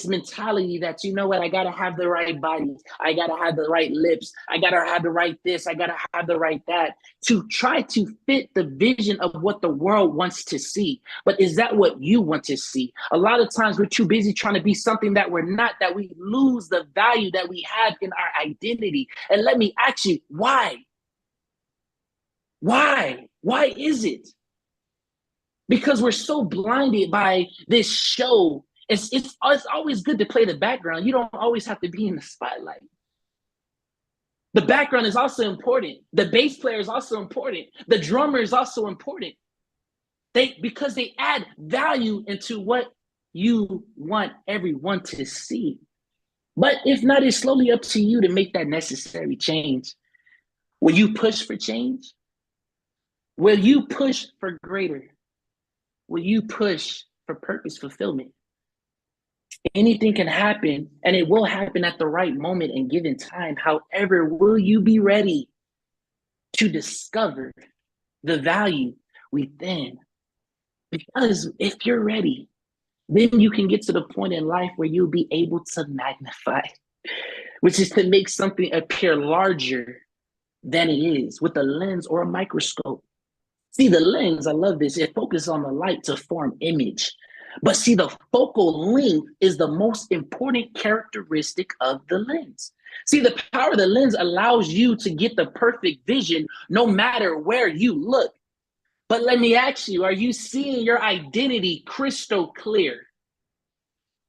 mentality that, you know what, I gotta have the right body, I gotta have the right lips, I gotta have the right this, I gotta have the right that, to try to fit the vision of what the world wants to see. But is that what you want to see? A lot of times we're too busy trying to be something that we're not, that we lose the value that we have in our identity. And let me ask you, why? Why? Why is it? Because we're so blinded by this show. It's always good to play the background. You don't always have to be in the spotlight. The background is also important. The bass player is also important. The drummer is also important. Because they add value into what you want everyone to see. But if not, it's slowly up to you to make that necessary change. Will you push for change? Will you push for greater? Will you push for purpose fulfillment? Anything can happen, and it will happen at the right moment and given time. However, will you be ready to discover the value within? Because if you're ready, then you can get to the point in life where you'll be able to magnify, which is to make something appear larger than it is with a lens or a microscope. See, the lens, I love this, it focuses on the light to form image. But see, the focal length is the most important characteristic of the lens. See, the power of the lens allows you to get the perfect vision no matter where you look. But let me ask you, are you seeing your identity crystal clear?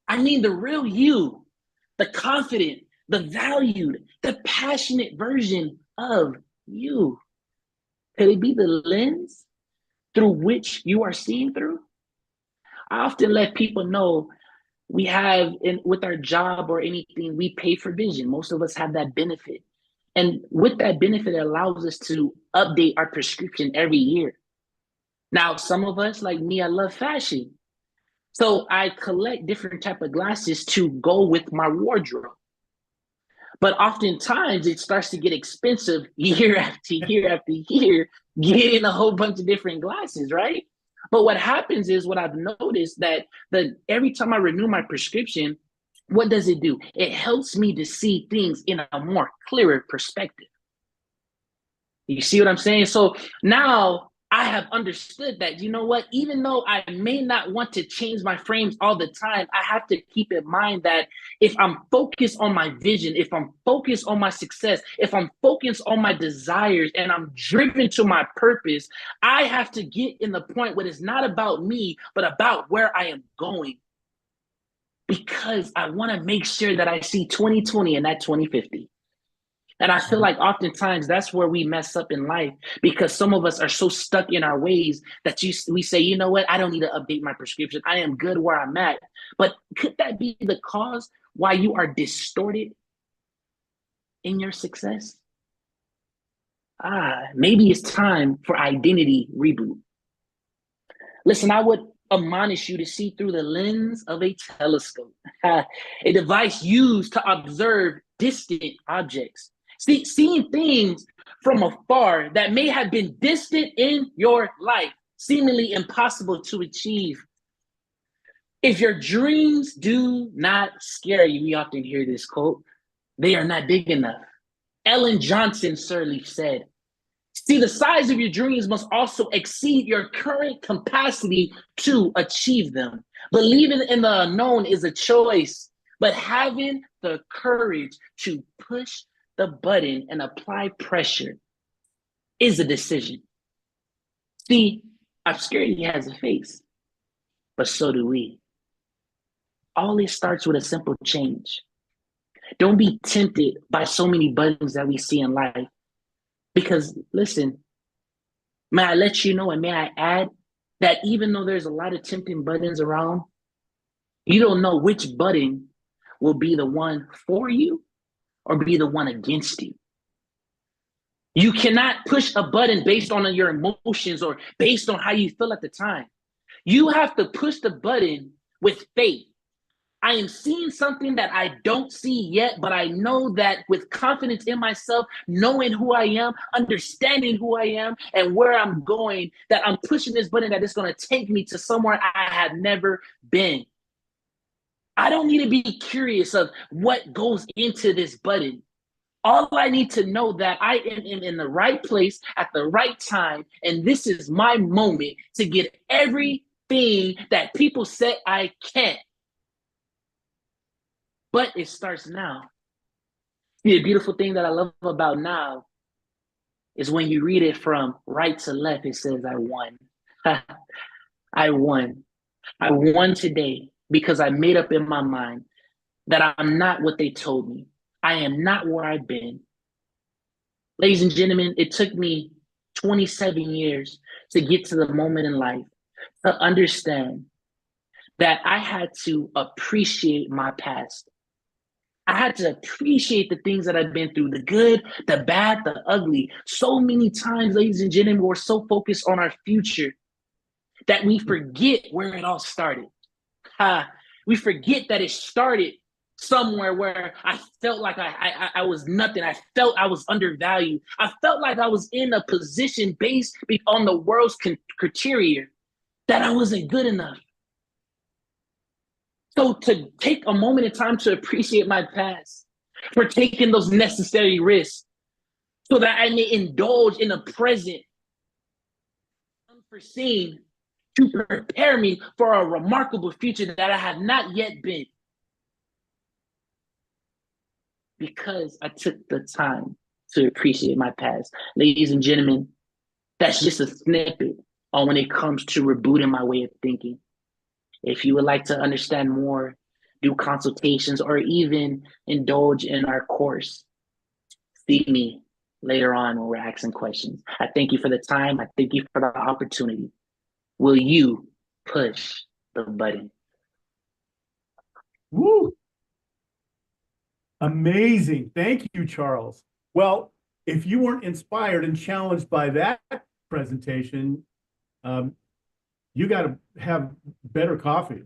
I mean, the real you, the confident, the valued, the passionate version of you. Could it be the lens through which you are seeing through? I often let people know we have with our job or anything, we pay for vision. Most of us have that benefit. And with that benefit, it allows us to update our prescription every year. Now, some of us, like me, I love fashion. So I collect different type of glasses to go with my wardrobe. But oftentimes it starts to get expensive year after year after year, getting a whole bunch of different glasses, right? But what happens is what I've noticed that every time I renew my prescription, what does it do? It helps me to see things in a more clearer perspective. You see what I'm saying? So now I have understood that, you know what, even though I may not want to change my frames all the time, I have to keep in mind that if I'm focused on my vision, if I'm focused on my success, if I'm focused on my desires and I'm driven to my purpose, I have to get in the point where it's not about me, but about where I am going. Because I want to make sure that I see 2020 and that 2050. And I feel like oftentimes that's where we mess up in life, because some of us are so stuck in our ways that we say, you know what, I don't need to update my prescription. I am good where I'm at. But could that be the cause why you are distorted in your success? Maybe it's time for identity reboot. Listen, I would admonish you to see through the lens of a telescope, a device used to observe distant objects. Seeing things from afar that may have been distant in your life, seemingly impossible to achieve. If your dreams do not scare you, we often hear this quote, they are not big enough. Ellen Johnson Sirleaf said, see, the size of your dreams must also exceed your current capacity to achieve them. Believing in the unknown is a choice, but having the courage to push the button and apply pressure is a decision. See, obscurity has a face, but so do we. All it starts with a simple change. Don't be tempted by so many buttons that we see in life. Because listen, may I let you know and may I add that even though there's a lot of tempting buttons around, you don't know which button will be the one for you or be the one against you. You cannot push a button based on your emotions or based on how you feel at the time. You have to push the button with faith. I am seeing something that I don't see yet, but I know that with confidence in myself, knowing who I am, understanding who I am and where I'm going, that I'm pushing this button that is going to take me to somewhere I have never been. I don't need to be curious of what goes into this button. All I need to know that I am in the right place at the right time, and this is my moment to get everything that people said I can't. But it starts now. The beautiful thing that I love about now is when you read it from right to left, it says, I won. I won. I won today because I made up in my mind that I'm not what they told me. I am not where I've been. Ladies and gentlemen, it took me 27 years to get to the moment in life to understand that I had to appreciate my past. I had to appreciate the things that I've been through, the good, the bad, the ugly. So many times, ladies and gentlemen, we're so focused on our future that we forget where it all started. We forget that it started somewhere where I felt like I was nothing. I felt I was undervalued. I felt like I was in a position based on the world's criteria that I wasn't good enough. So to take a moment in time to appreciate my past, for taking those necessary risks, so that I may indulge in the present, unforeseen, to prepare me for a remarkable future that I have not yet been. Because I took the time to appreciate my past. Ladies and gentlemen, that's just a snippet on when it comes to rebooting my way of thinking. If you would like to understand more, do consultations, or even indulge in our course, see me later on when we're asking questions. I thank you for the time. I thank you for the opportunity. Will you push the button? Woo! Amazing. Thank you, Charles. Well, if you weren't inspired and challenged by that presentation, you got to have better coffee.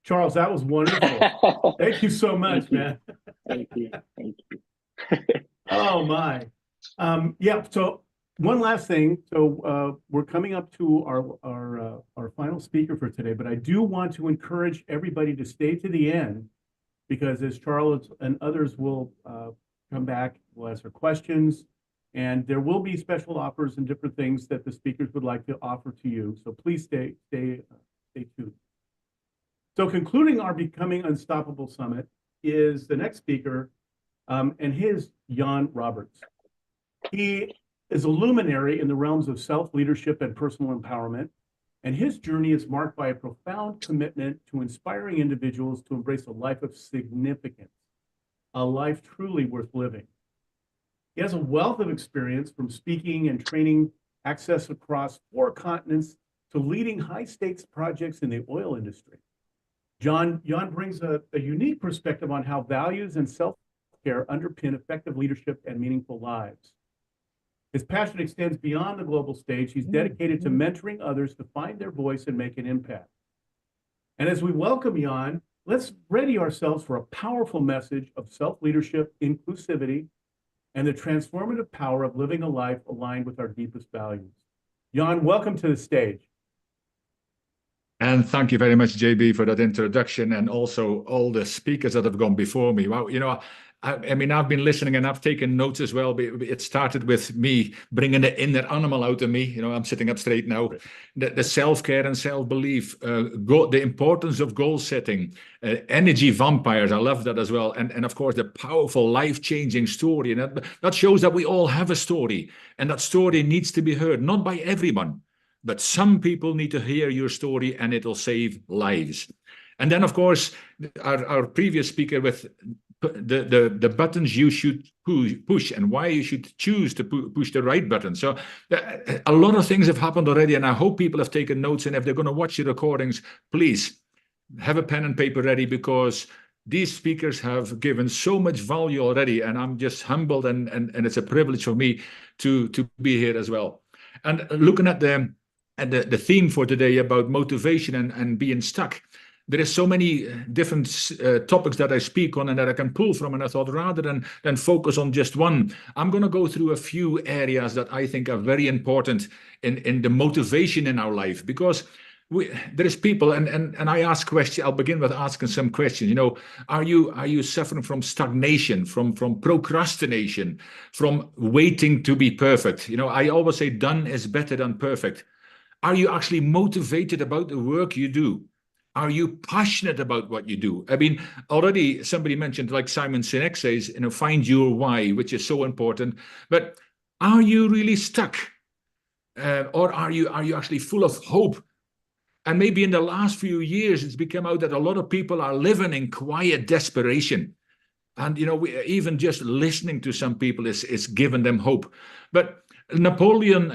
Charles, that was wonderful. Thank you so much, man. Thank you. Thank you. Oh my. Yeah, so one last thing. So we're coming up to our final speaker for today, but I do want to encourage everybody to stay to the end, because as Charles and others will come back, we'll answer questions, and there will be special offers and different things that the speakers would like to offer to you. So please stay tuned. So concluding our Becoming Unstoppable Summit is the next speaker, and his Jan Roberts. He is a luminary in the realms of self-leadership and personal empowerment, and his journey is marked by a profound commitment to inspiring individuals to embrace a life of significance, a life truly worth living. He has a wealth of experience, from speaking and training access across 4 continents to leading high-stakes projects in the oil industry. Jan brings a unique perspective on how values and self-care underpin effective leadership and meaningful lives. His passion extends beyond the global stage. He's dedicated to mentoring others to find their voice and make an impact. And as we welcome Jan, let's ready ourselves for a powerful message of self-leadership, inclusivity, and the transformative power of living a life aligned with our deepest values. Jan, welcome to the stage. And thank you very much, JB, for that introduction, and also all the speakers that have gone before me. Wow, you know, I mean, I've been listening and I've taken notes as well. It started with me bringing the inner animal out of me. You know, I'm sitting up straight now. The self-care and self-belief, the importance of goal setting, energy vampires. I love that as well. And of course, the powerful life-changing story. And that shows that we all have a story, and that story needs to be heard, not by everyone, but some people need to hear your story, and it'll save lives. And then, of course, our previous speaker with the buttons you should push and why you should choose to push the right button. So a lot of things have happened already, and I hope people have taken notes. And if they're going to watch the recordings, please have a pen and paper ready, because these speakers have given so much value already, and I'm just humbled, and it's a privilege for me to be here as well. And looking at the theme for today about motivation and being stuck, there is so many different topics that I speak on and that I can pull from, and I thought rather than focus on just one, I'm going to go through a few areas that I think are very important in the motivation in our life, because there is people, and I ask questions. I'll begin with asking some questions. You know, are you suffering from stagnation, from procrastination, from waiting to be perfect? You know, I always say done is better than perfect. Are you actually motivated about the work you do? Are you passionate about what you do? I mean, already somebody mentioned, like Simon Sinek says, you know, find your why, which is so important. But are you really stuck? Or are you actually full of hope? And maybe in the last few years, it's become out that a lot of people are living in quiet desperation. And, you know, even just listening to some people is giving them hope. But Napoleon,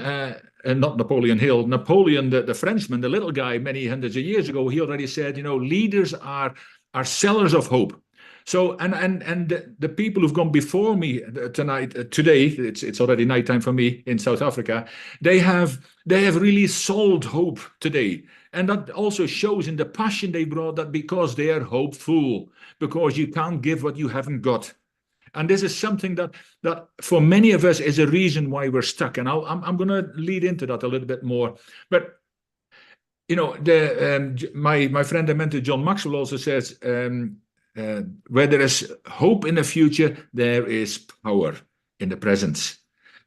not Napoleon Hill, Napoleon, the Frenchman, the little guy many hundreds of years ago, he already said, you know, leaders are sellers of hope. So, and the people who've gone before me today, it's already nighttime for me in South Africa, they have really sold hope today. And that also shows in the passion they brought, that because they are hopeful, because you can't give what you haven't got. And this is something that for many of us is a reason why we're stuck. And I'm going to lead into that a little bit more. But, you know, my friend and mentor, John Maxwell, also says, where there is hope in the future, there is power in the present.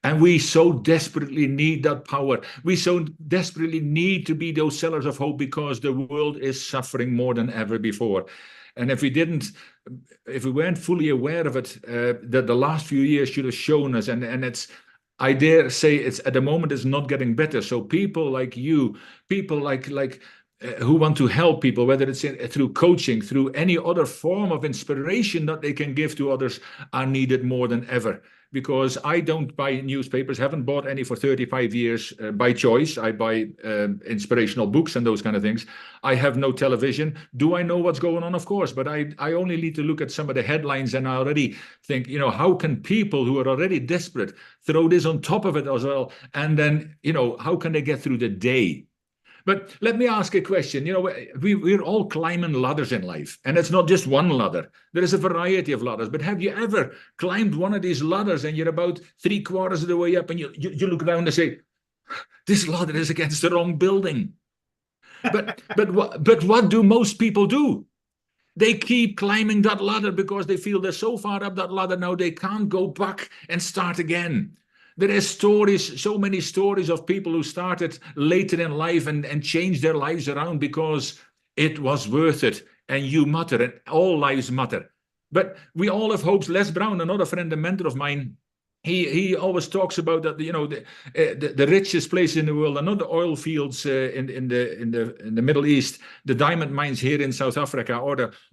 And we so desperately need that power. We so desperately need to be those sellers of hope, because the world is suffering more than ever before. And if we weren't fully aware of it, that the last few years should have shown us, and it's I dare say it's at the moment it's not getting better. So people like you, people like who want to help people, whether it's through coaching, through any other form of inspiration that they can give to others, are needed more than ever. Because I don't buy newspapers, haven't bought any for 35 years by choice. I buy inspirational books and those kind of things. I have no television. Do I know what's going on? Of course, but I only need to look at some of the headlines and I already think, you know, how can people who are already desperate throw this on top of it as well? And then, you know, how can they get through the day? But let me ask a question. You know, we're all climbing ladders in life, and it's not just one ladder. There is a variety of ladders. But have you ever climbed one of these ladders and you're about 3/4 of the way up and you look down and say, this ladder is against the wrong building? But what do most people do? They keep climbing that ladder because they feel they're so far up that ladder now they can't go back and start again. There is stories, so many stories of people who started later in life and changed their lives around because it was worth it. And you matter, and all lives matter. But we all have hopes. Les Brown, another friend and mentor of mine, he always talks about that, you know, the richest place in the world are not the oil fields in the Middle East, the diamond mines here in South Africa,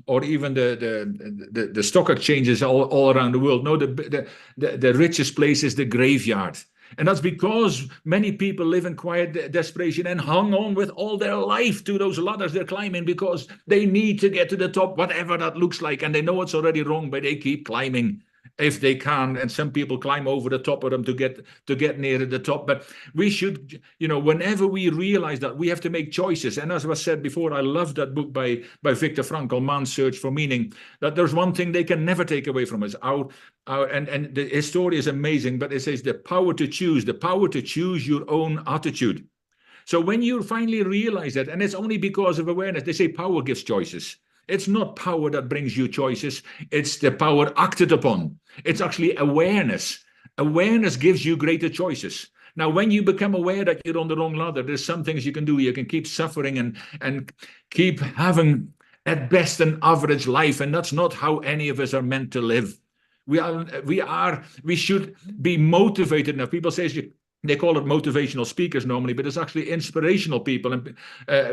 or even the stock exchanges all around the world. No, the richest place is the graveyard. And that's because many people live in quiet desperation and hung on with all their life to those ladders they're climbing because they need to get to the top, whatever that looks like. And they know it's already wrong, but they keep climbing if they can. And some people climb over the top of them to get near the top. But we should, you know, whenever we realize that, we have to make choices. And as was said before, I love that book by Viktor Frankl, Man's Search for Meaning, that there's one thing they can never take away from us. His story is amazing, but it says the power to choose your own attitude. So when you finally realize that, and it's only because of awareness, they say power gives choices. It's not power that brings you choices. It's the power acted upon. It's actually awareness. Awareness gives you greater choices. Now, when you become aware that you're on the wrong ladder, there's some things you can do. You can keep suffering and keep having, at best, an average life. And that's not how any of us are meant to live. We should be motivated. Now, people say they call it motivational speakers normally, but it's actually inspirational people and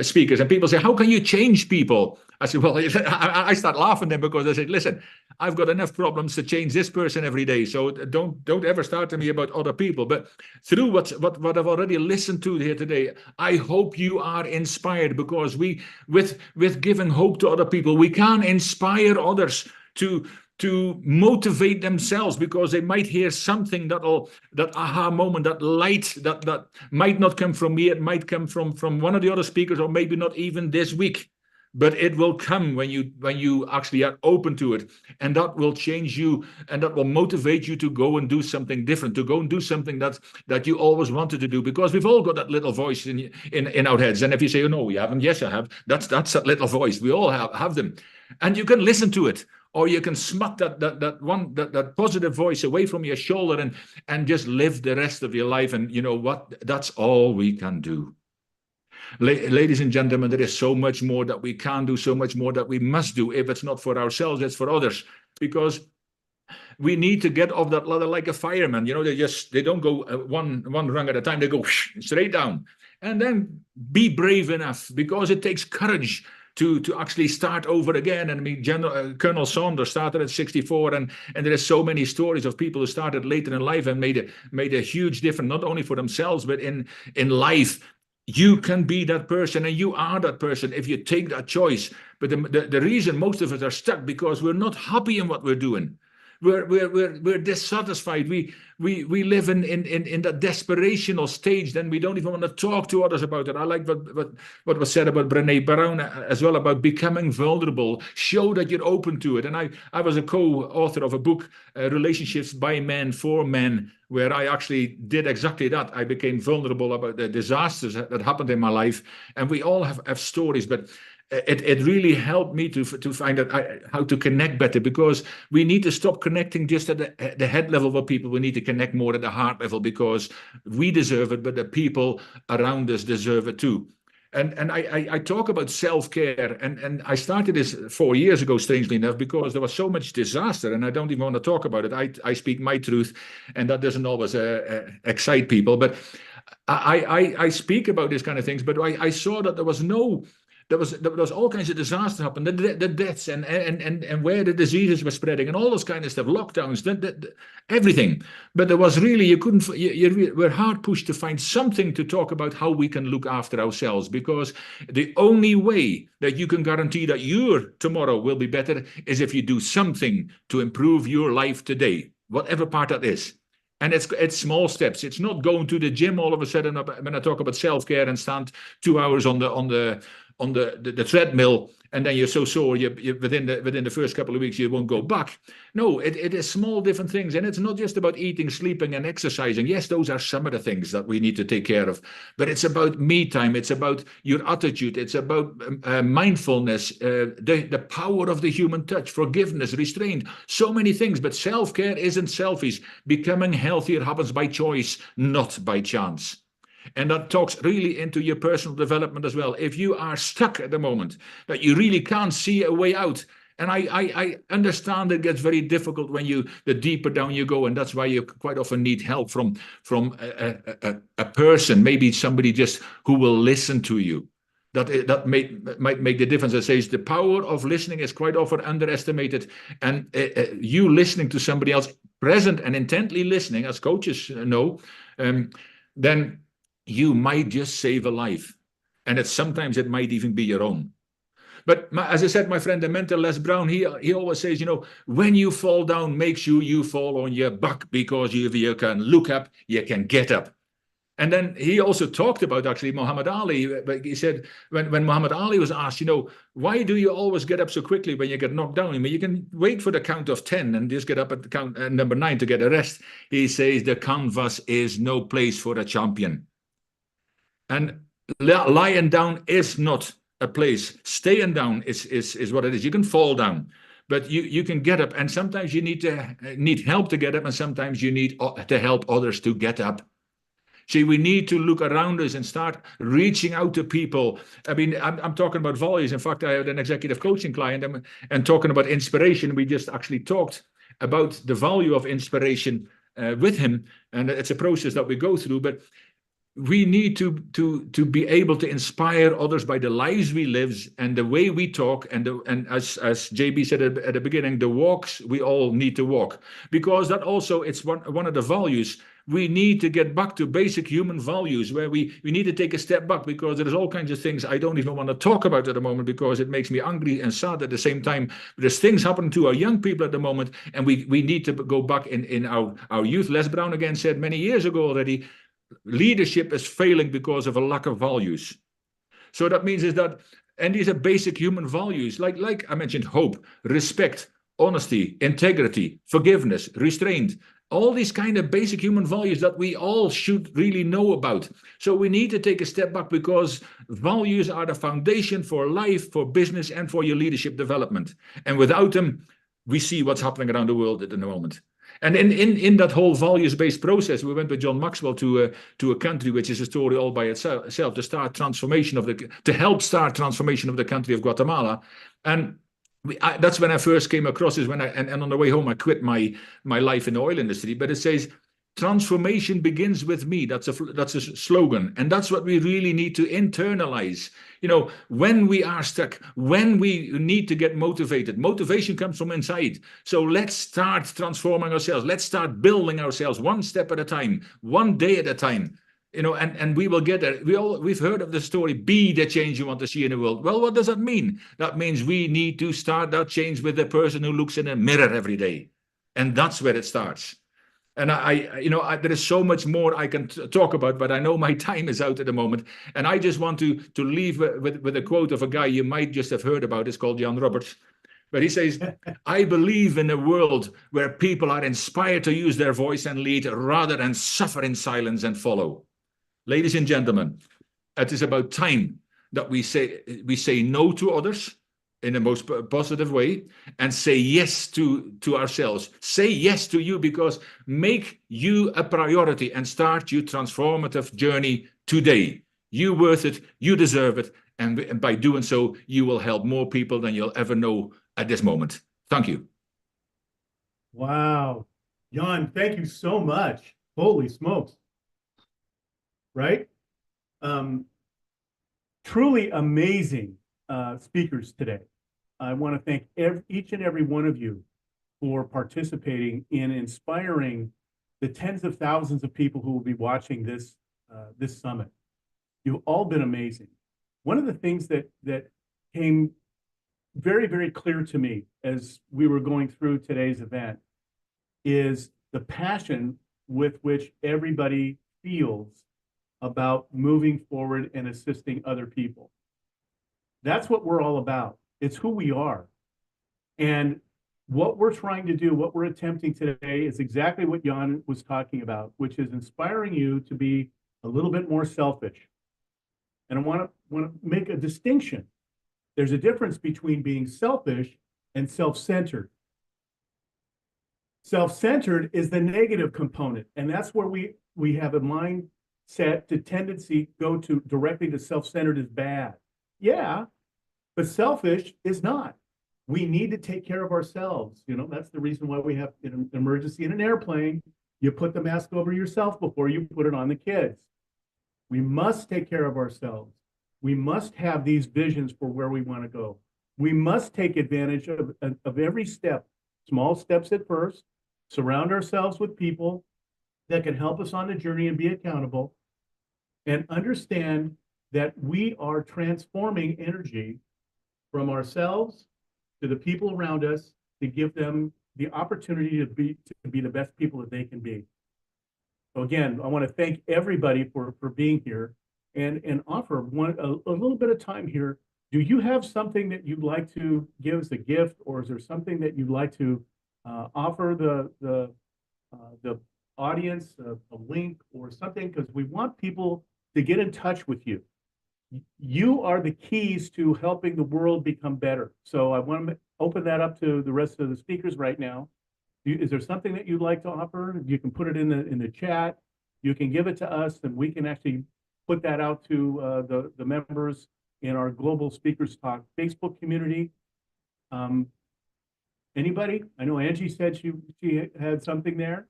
speakers. And people say, how can you change people? I said, well, I start laughing then because I said, listen, I've got enough problems to change this person every day. So don't ever start to me about other people. But through what I've already listened to here today, I hope you are inspired, because with giving hope to other people, we can inspire others to motivate themselves, because they might hear something that aha moment, that light that might not come from me. It might come from one of the other speakers, or maybe not even this week, but it will come when you actually are open to it, and that will change you, and that will motivate you to go and do something different, to go and do something that you always wanted to do, because we've all got that little voice in our heads. And if you say, oh no, you haven't, yes, I have. That's that little voice. We all have them, and you can listen to it. Or you can smut that positive voice away from your shoulder and just live the rest of your life. And you know what? That's all we can do. Ladies and gentlemen, there is so much more that we can do, so much more that we must do. If it's not for ourselves, it's for others. Because we need to get off that ladder like a fireman. You know, they don't go one rung at a time. They go straight down. And then be brave enough, because it takes courage to actually start over again. And I mean, Colonel Saunders started at 64, and there are so many stories of people who started later in life and made a huge difference, not only for themselves, but in life. You can be that person, and you are that person if you take that choice. But the reason most of us are stuck, because we're not happy in what we're doing. We're dissatisfied. We live in that desperational stage. Then we don't even want to talk to others about it. I like what was said about Brené Brown as well, about becoming vulnerable. Show that you're open to it. And I was a co-author of a book, Relationships by Men for Men, where I actually did exactly that. I became vulnerable about the disasters that happened in my life. And we all have stories, but it really helped me to find out how to connect better, because we need to stop connecting just at the head level of people. We need to connect more at the heart level, because we deserve it, but the people around us deserve it too. And I talk about self-care, and I started this 4 years ago, strangely enough, because there was so much disaster, and I don't even want to talk about it. I speak my truth, and that doesn't always excite people. But I speak about these kind of things, but I saw that there was all kinds of disaster happen, the deaths and where the diseases were spreading and all those kind of stuff, lockdowns, everything. But there was really, you were hard pushed to find something to talk about how we can look after ourselves, because the only way that you can guarantee that your tomorrow will be better is if you do something to improve your life today, whatever part that is. And it's small steps. It's not going to the gym all of a sudden. When I talk about self-care and stand 2 hours on the treadmill, and then you're so sore within the first couple of weeks you won't go back. No, it is small different things, and it's not just about eating, sleeping, and exercising. Yes, those are some of the things that we need to take care of, but it's about me time. It's about your attitude. It's about mindfulness, the power of the human touch, forgiveness, restraint, so many things. But self-care isn't selfish. Becoming healthier happens by choice, not by chance. And that talks really into your personal development as well. If you are stuck at the moment, that you really can't see a way out. And I understand it gets very difficult when the deeper down you go, and that's why you quite often need help from a person, maybe somebody just who will listen to you. That might make the difference. It says the power of listening is quite often underestimated, and you listening to somebody else, present and intently listening, as coaches know, then you might just save a life. And sometimes it might even be your own. But as I said, my friend, the mentor Les Brown, he always says, when you fall down, make sure you fall on your back, because if you can look up, you can get up. And then he also talked about actually Muhammad Ali. He said when Muhammad Ali was asked, why do you always get up so quickly when you get knocked down? I mean, you can wait for the count of 10 and just get up at the count number 9 to get a rest. He says the canvas is no place for a champion. And lying down is not a place. Staying down is what it is. You can fall down, but you can get up. And sometimes you need help to get up, and sometimes you need to help others to get up. See, we need to look around us and start reaching out to people. I mean, I'm talking about values. In fact, I had an executive coaching client and talking about inspiration. We just actually talked about the value of inspiration with him. And it's a process that we go through. But we need to be able to inspire others by the lives we live and the way we talk, and as JB said at the beginning, the walks we all need to walk, because that also, it's one of the values. We need to get back to basic human values, where we need to take a step back, because there's all kinds of things I don't even want to talk about at the moment, because it makes me angry and sad at the same time. There's things happening to our young people at the moment, and we need to go back in our youth. Les Brown again said many years ago already, leadership is failing because of a lack of values. So that means and these are basic human values, like I mentioned, hope, respect, honesty, integrity, forgiveness, restraint, all these kind of basic human values that we all should really know about. So we need to take a step back, because values are the foundation for life, for business, and for your leadership development. And without them, we see what's happening around the world at the moment. And in that whole values-based process, we went with John Maxwell to a country which is a story all by itself, to help start transformation of the country of Guatemala. And that's when I first came across, and on the way home I quit my life in the oil industry. But it says, transformation begins with me. That's a slogan, and that's what we really need to internalize. When we are stuck, when we need to get motivated, motivation comes from inside. So let's start transforming ourselves. Let's start building ourselves one step at a time, one day at a time. And we will get there. We've heard of the story, be the change you want to see in the world. Well, what does that mean? That means we need to start that change with the person who looks in a mirror every day. And that's where it starts. And there is so much more I can talk about, but I know my time is out at the moment. And I just want to leave with a quote of a guy you might just have heard about. It's called Jan Roberts. But he says, I believe in a world where people are inspired to use their voice and lead, rather than suffer in silence and follow. Ladies and gentlemen, it is about time that we say no to others in the most positive way, and say yes to ourselves. Say yes to you, because make you a priority and start your transformative journey today. You worth it, you deserve it, and by doing so, you will help more people than you'll ever know at this moment. Thank you. Wow. Jan, thank you so much. Holy smokes. Right? Truly amazing speakers today. I want to thank each and every one of you for participating in inspiring the tens of thousands of people who will be watching this summit. You've all been amazing. One of the things that came very, very clear to me as we were going through today's event is the passion with which everybody feels about moving forward and assisting other people. That's what we're all about. It's who we are. And what we're trying to do, what we're attempting today is exactly what Jan was talking about, which is inspiring you to be a little bit more selfish. And I want to make a distinction. There's a difference between being selfish and self-centered. Self-centered is the negative component, and that's where we have a mindset to tendency go to directly to self-centered is bad. Yeah, but selfish is not. We need to take care of ourselves. You know, that's the reason why we have an emergency in an airplane. You put the mask over yourself before you put it on the kids. We must take care of ourselves. We must have these visions for where we want to go. We must take advantage of every step, small steps at first, surround ourselves with people that can help us on the journey and be accountable, and understand that we are transforming energy from ourselves to the people around us to give them the opportunity to be the best people that they can be. So again, I want to thank everybody for being here and offer a little bit of time here. Do you have something that you'd like to give as a gift, or is there something that you'd like to offer the audience, a link or something? Because we want people to get in touch with you. You are the keys to helping the world become better. So I want to open that up to the rest of the speakers right now. Is there something that you'd like to offer? You can put it in the chat. You can give it to us, and we can actually put that out to the members in our Global Speakers Talk Facebook community. Anybody? I know Angie said she had something there.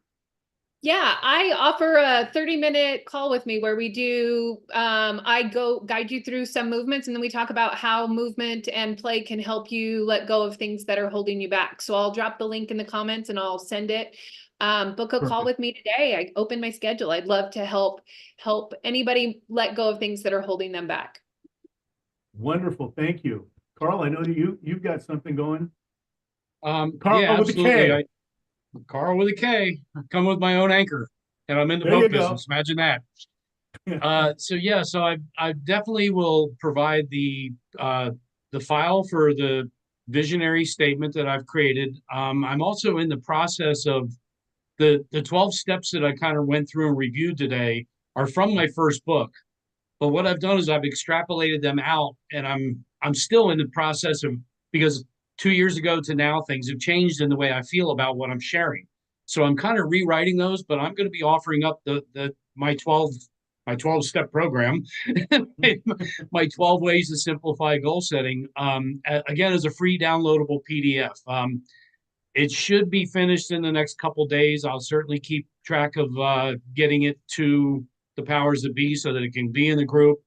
Yeah, I offer a 30-minute call with me where we do, I go guide you through some movements, and then we talk about how movement and play can help you let go of things that are holding you back. So I'll drop the link in the comments and I'll send it. Book a call with me today. I open my schedule. I'd love to help anybody let go of things that are holding them back. Wonderful. Thank you. Carl, I know that you've got something going. Carl Yeah, with a K. Carl with a K. I come with my own anchor, and I'm in the boat business. Imagine that. So I definitely will provide the file for the visionary statement that I've created. I'm also in the process of the 12 steps that I kind of went through and reviewed today are from my first book. But what I've done is I've extrapolated them out, and I'm still in the process of, because 2 years ago to now, things have changed in the way I feel about what I'm sharing. So I'm kind of rewriting those, but I'm going to be offering up my 12-step program, my 12 ways to simplify goal setting, again, as a free downloadable PDF. It should be finished in the next couple of days. I'll certainly keep track of getting it to the powers that be so that it can be in the group.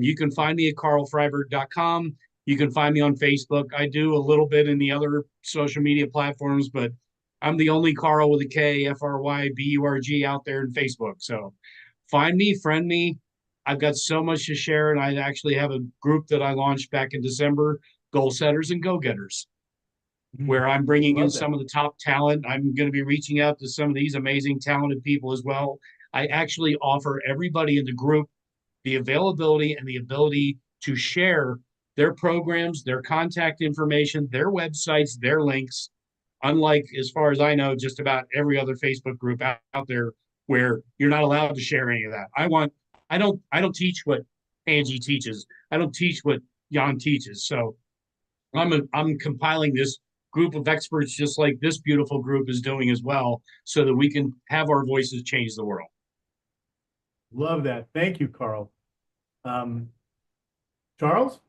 You can find me at carlfreiberg.com. You can find me on Facebook. I do a little bit in the other social media platforms, but I'm the only Carl with a K, F-R-Y-B-U-R-G out there in Facebook. So find me, friend me. I've got so much to share, and I actually have a group that I launched back in December, Goal Setters and Go-Getters, where I'm bringing in some of the top talent. I'm going to be reaching out to some of these amazing, talented people as well. I actually offer everybody in the group the availability and the ability to share their programs, their contact information, their websites, their links, unlike, as far as I know, just about every other Facebook group out there where you're not allowed to share any of that. I don't teach what Angie teaches. I don't teach what Jan teaches. So I'm compiling this group of experts just like this beautiful group is doing as well, so that we can have our voices change the world. Love that. Thank you, Carl. Charles?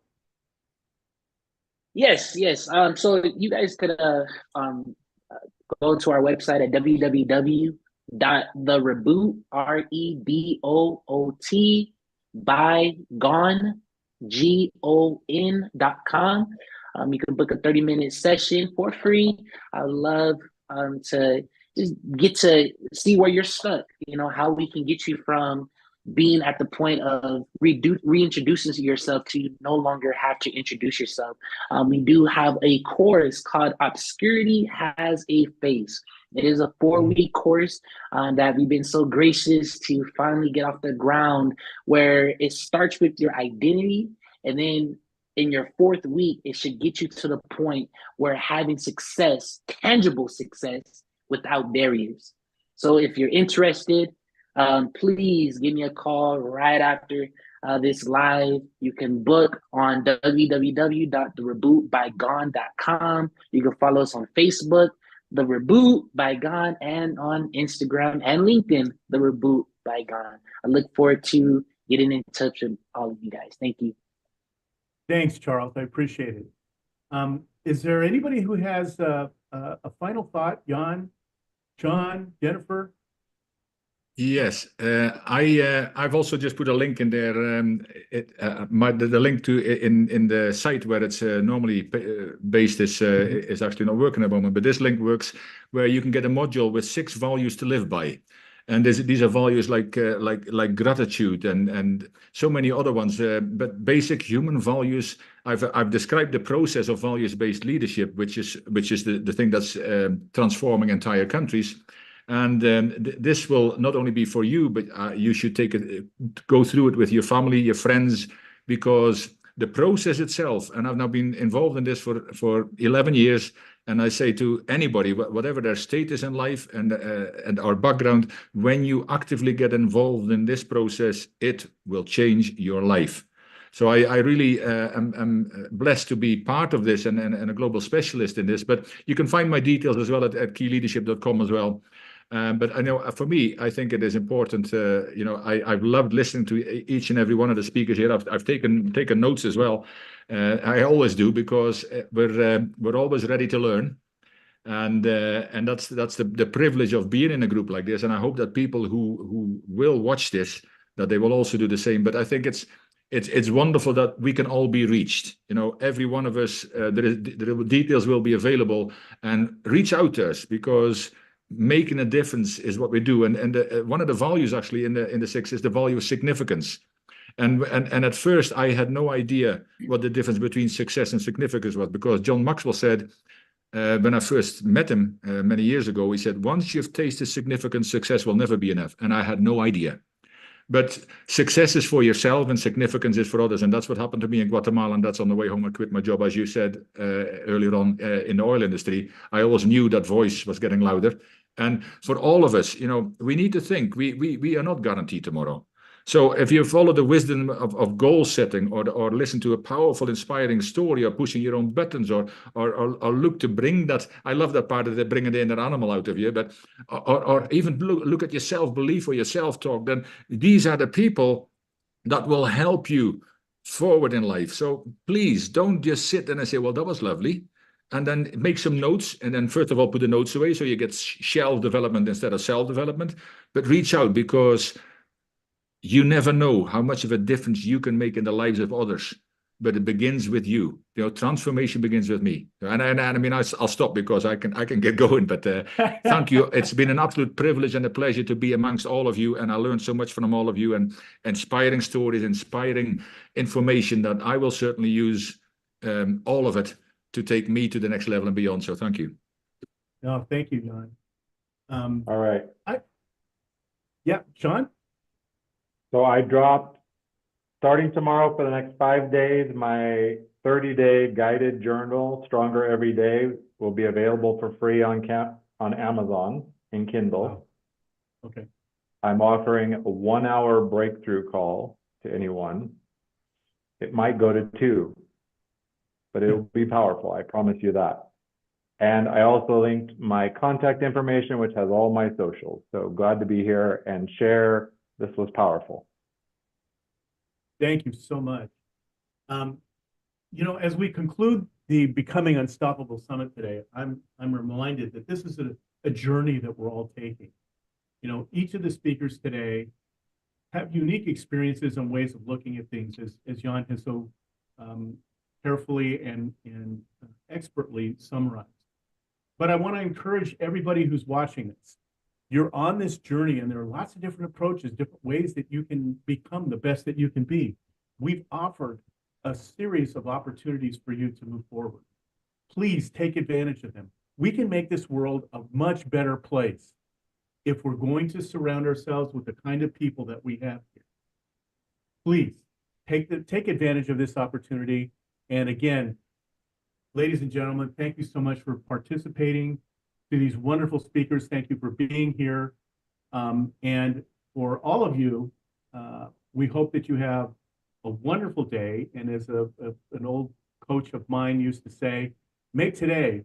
Yes, yes. So you guys could go to our website at www.thereboot, REBOOT, by gon.com. You can book a 30-minute session for free. I love to just get to see where you're stuck, how we can get you from being at the point of reintroducing yourself to you no longer have to introduce yourself. We do have a course called Obscurity Has a Face. It is a 4-week course that we've been so gracious to finally get off the ground, where it starts with your identity, and then in your 4th week, it should get you to the point where having success, tangible success, without barriers. So if you're interested, please give me a call right after this live. You can book on www.therebootbygon.com. You can follow us on Facebook, The Reboot by Gon, and on Instagram and LinkedIn, The Reboot by Gon. I look forward to getting in touch with all of you guys. Thank you. Thanks, Charles. I appreciate it. Is there anybody who has a final thought? Jan, John, Jennifer? Yes, I've also just put a link in there. The link to in the site where it's normally based is actually not working at the moment. But this link works, where you can get a module with 6 values to live by, and these are values like gratitude and so many other ones. But basic human values. I've described the process of values-based leadership, which is the thing that's transforming entire countries. And this will not only be for you, but you should go through it with your family, your friends, because the process itself, and I've now been involved in this for 11 years, and I say to anybody, whatever their status in life and our background, when you actively get involved in this process, it will change your life. So I really am blessed to be part of this and a global specialist in this. But you can find my details as well at keyleadership.com as well. But I know for me, I think it is important. I've loved listening to each and every one of the speakers here. I've taken notes as well. I always do, because we're always ready to learn, and that's the privilege of being in a group like this. And I hope that people who will watch this, that they will also do the same. But I think it's wonderful that we can all be reached. Every one of us. The details will be available, and reach out to us, because making a difference is what we do. And one of the values actually in the 6 is the value of significance. And at first I had no idea what the difference between success and significance was, because John Maxwell said, when I first met him many years ago, he said, once you've tasted significance, success will never be enough. And I had no idea. But success is for yourself and significance is for others. And that's what happened to me in Guatemala. And that's on the way home. I quit my job, as you said earlier on, in the oil industry. I always knew that voice was getting louder. And for all of us, we need to think we are not guaranteed tomorrow. So if you follow the wisdom of goal setting, or listen to a powerful, inspiring story, or pushing your own buttons, or look to bring that, I love that part of bringing the inner animal out of you, but or even look at your self-belief or your self-talk, then these are the people that will help you forward in life. So please don't just sit there and say, well, that was lovely. And then make some notes, and then first of all, put the notes away so you get shelf development instead of self-development. But reach out, because you never know how much of a difference you can make in the lives of others. But it begins with you. Transformation begins with me. And I mean, I'll stop, because I can get going. But thank you. It's been an absolute privilege and a pleasure to be amongst all of you. And I learned so much from all of you, and inspiring stories, inspiring information that I will certainly use, all of it, to take me to the next level and beyond. So thank you. No, thank you, Jan. All right. Yeah, Sean? So I dropped, starting tomorrow for the next 5 days, my 30-day guided journal, Stronger Every Day, will be available for free on Amazon in Kindle. Wow. Okay. I'm offering a 1-hour breakthrough call to anyone. It might go to 2. But it'll be powerful, I promise you that. And I also linked my contact information, which has all my socials. So glad to be here and share. This was powerful. Thank you so much. You know, as we conclude the Becoming Unstoppable Summit today, I'm reminded that this is a journey that we're all taking. You know, each of the speakers today have unique experiences and ways of looking at things, as Jan has so carefully and expertly summarized. But I want to encourage everybody who's watching this. You're on this journey, and there are lots of different approaches, different ways that you can become the best that you can be. We've offered a series of opportunities for you to move forward. Please take advantage of them. We can make this world a much better place if we're going to surround ourselves with the kind of people that we have here. Please take advantage of this opportunity. And again, ladies and gentlemen, thank you so much for participating. To these wonderful speakers, thank you for being here. And for all of you, we hope that you have a wonderful day. And as an old coach of mine used to say, make today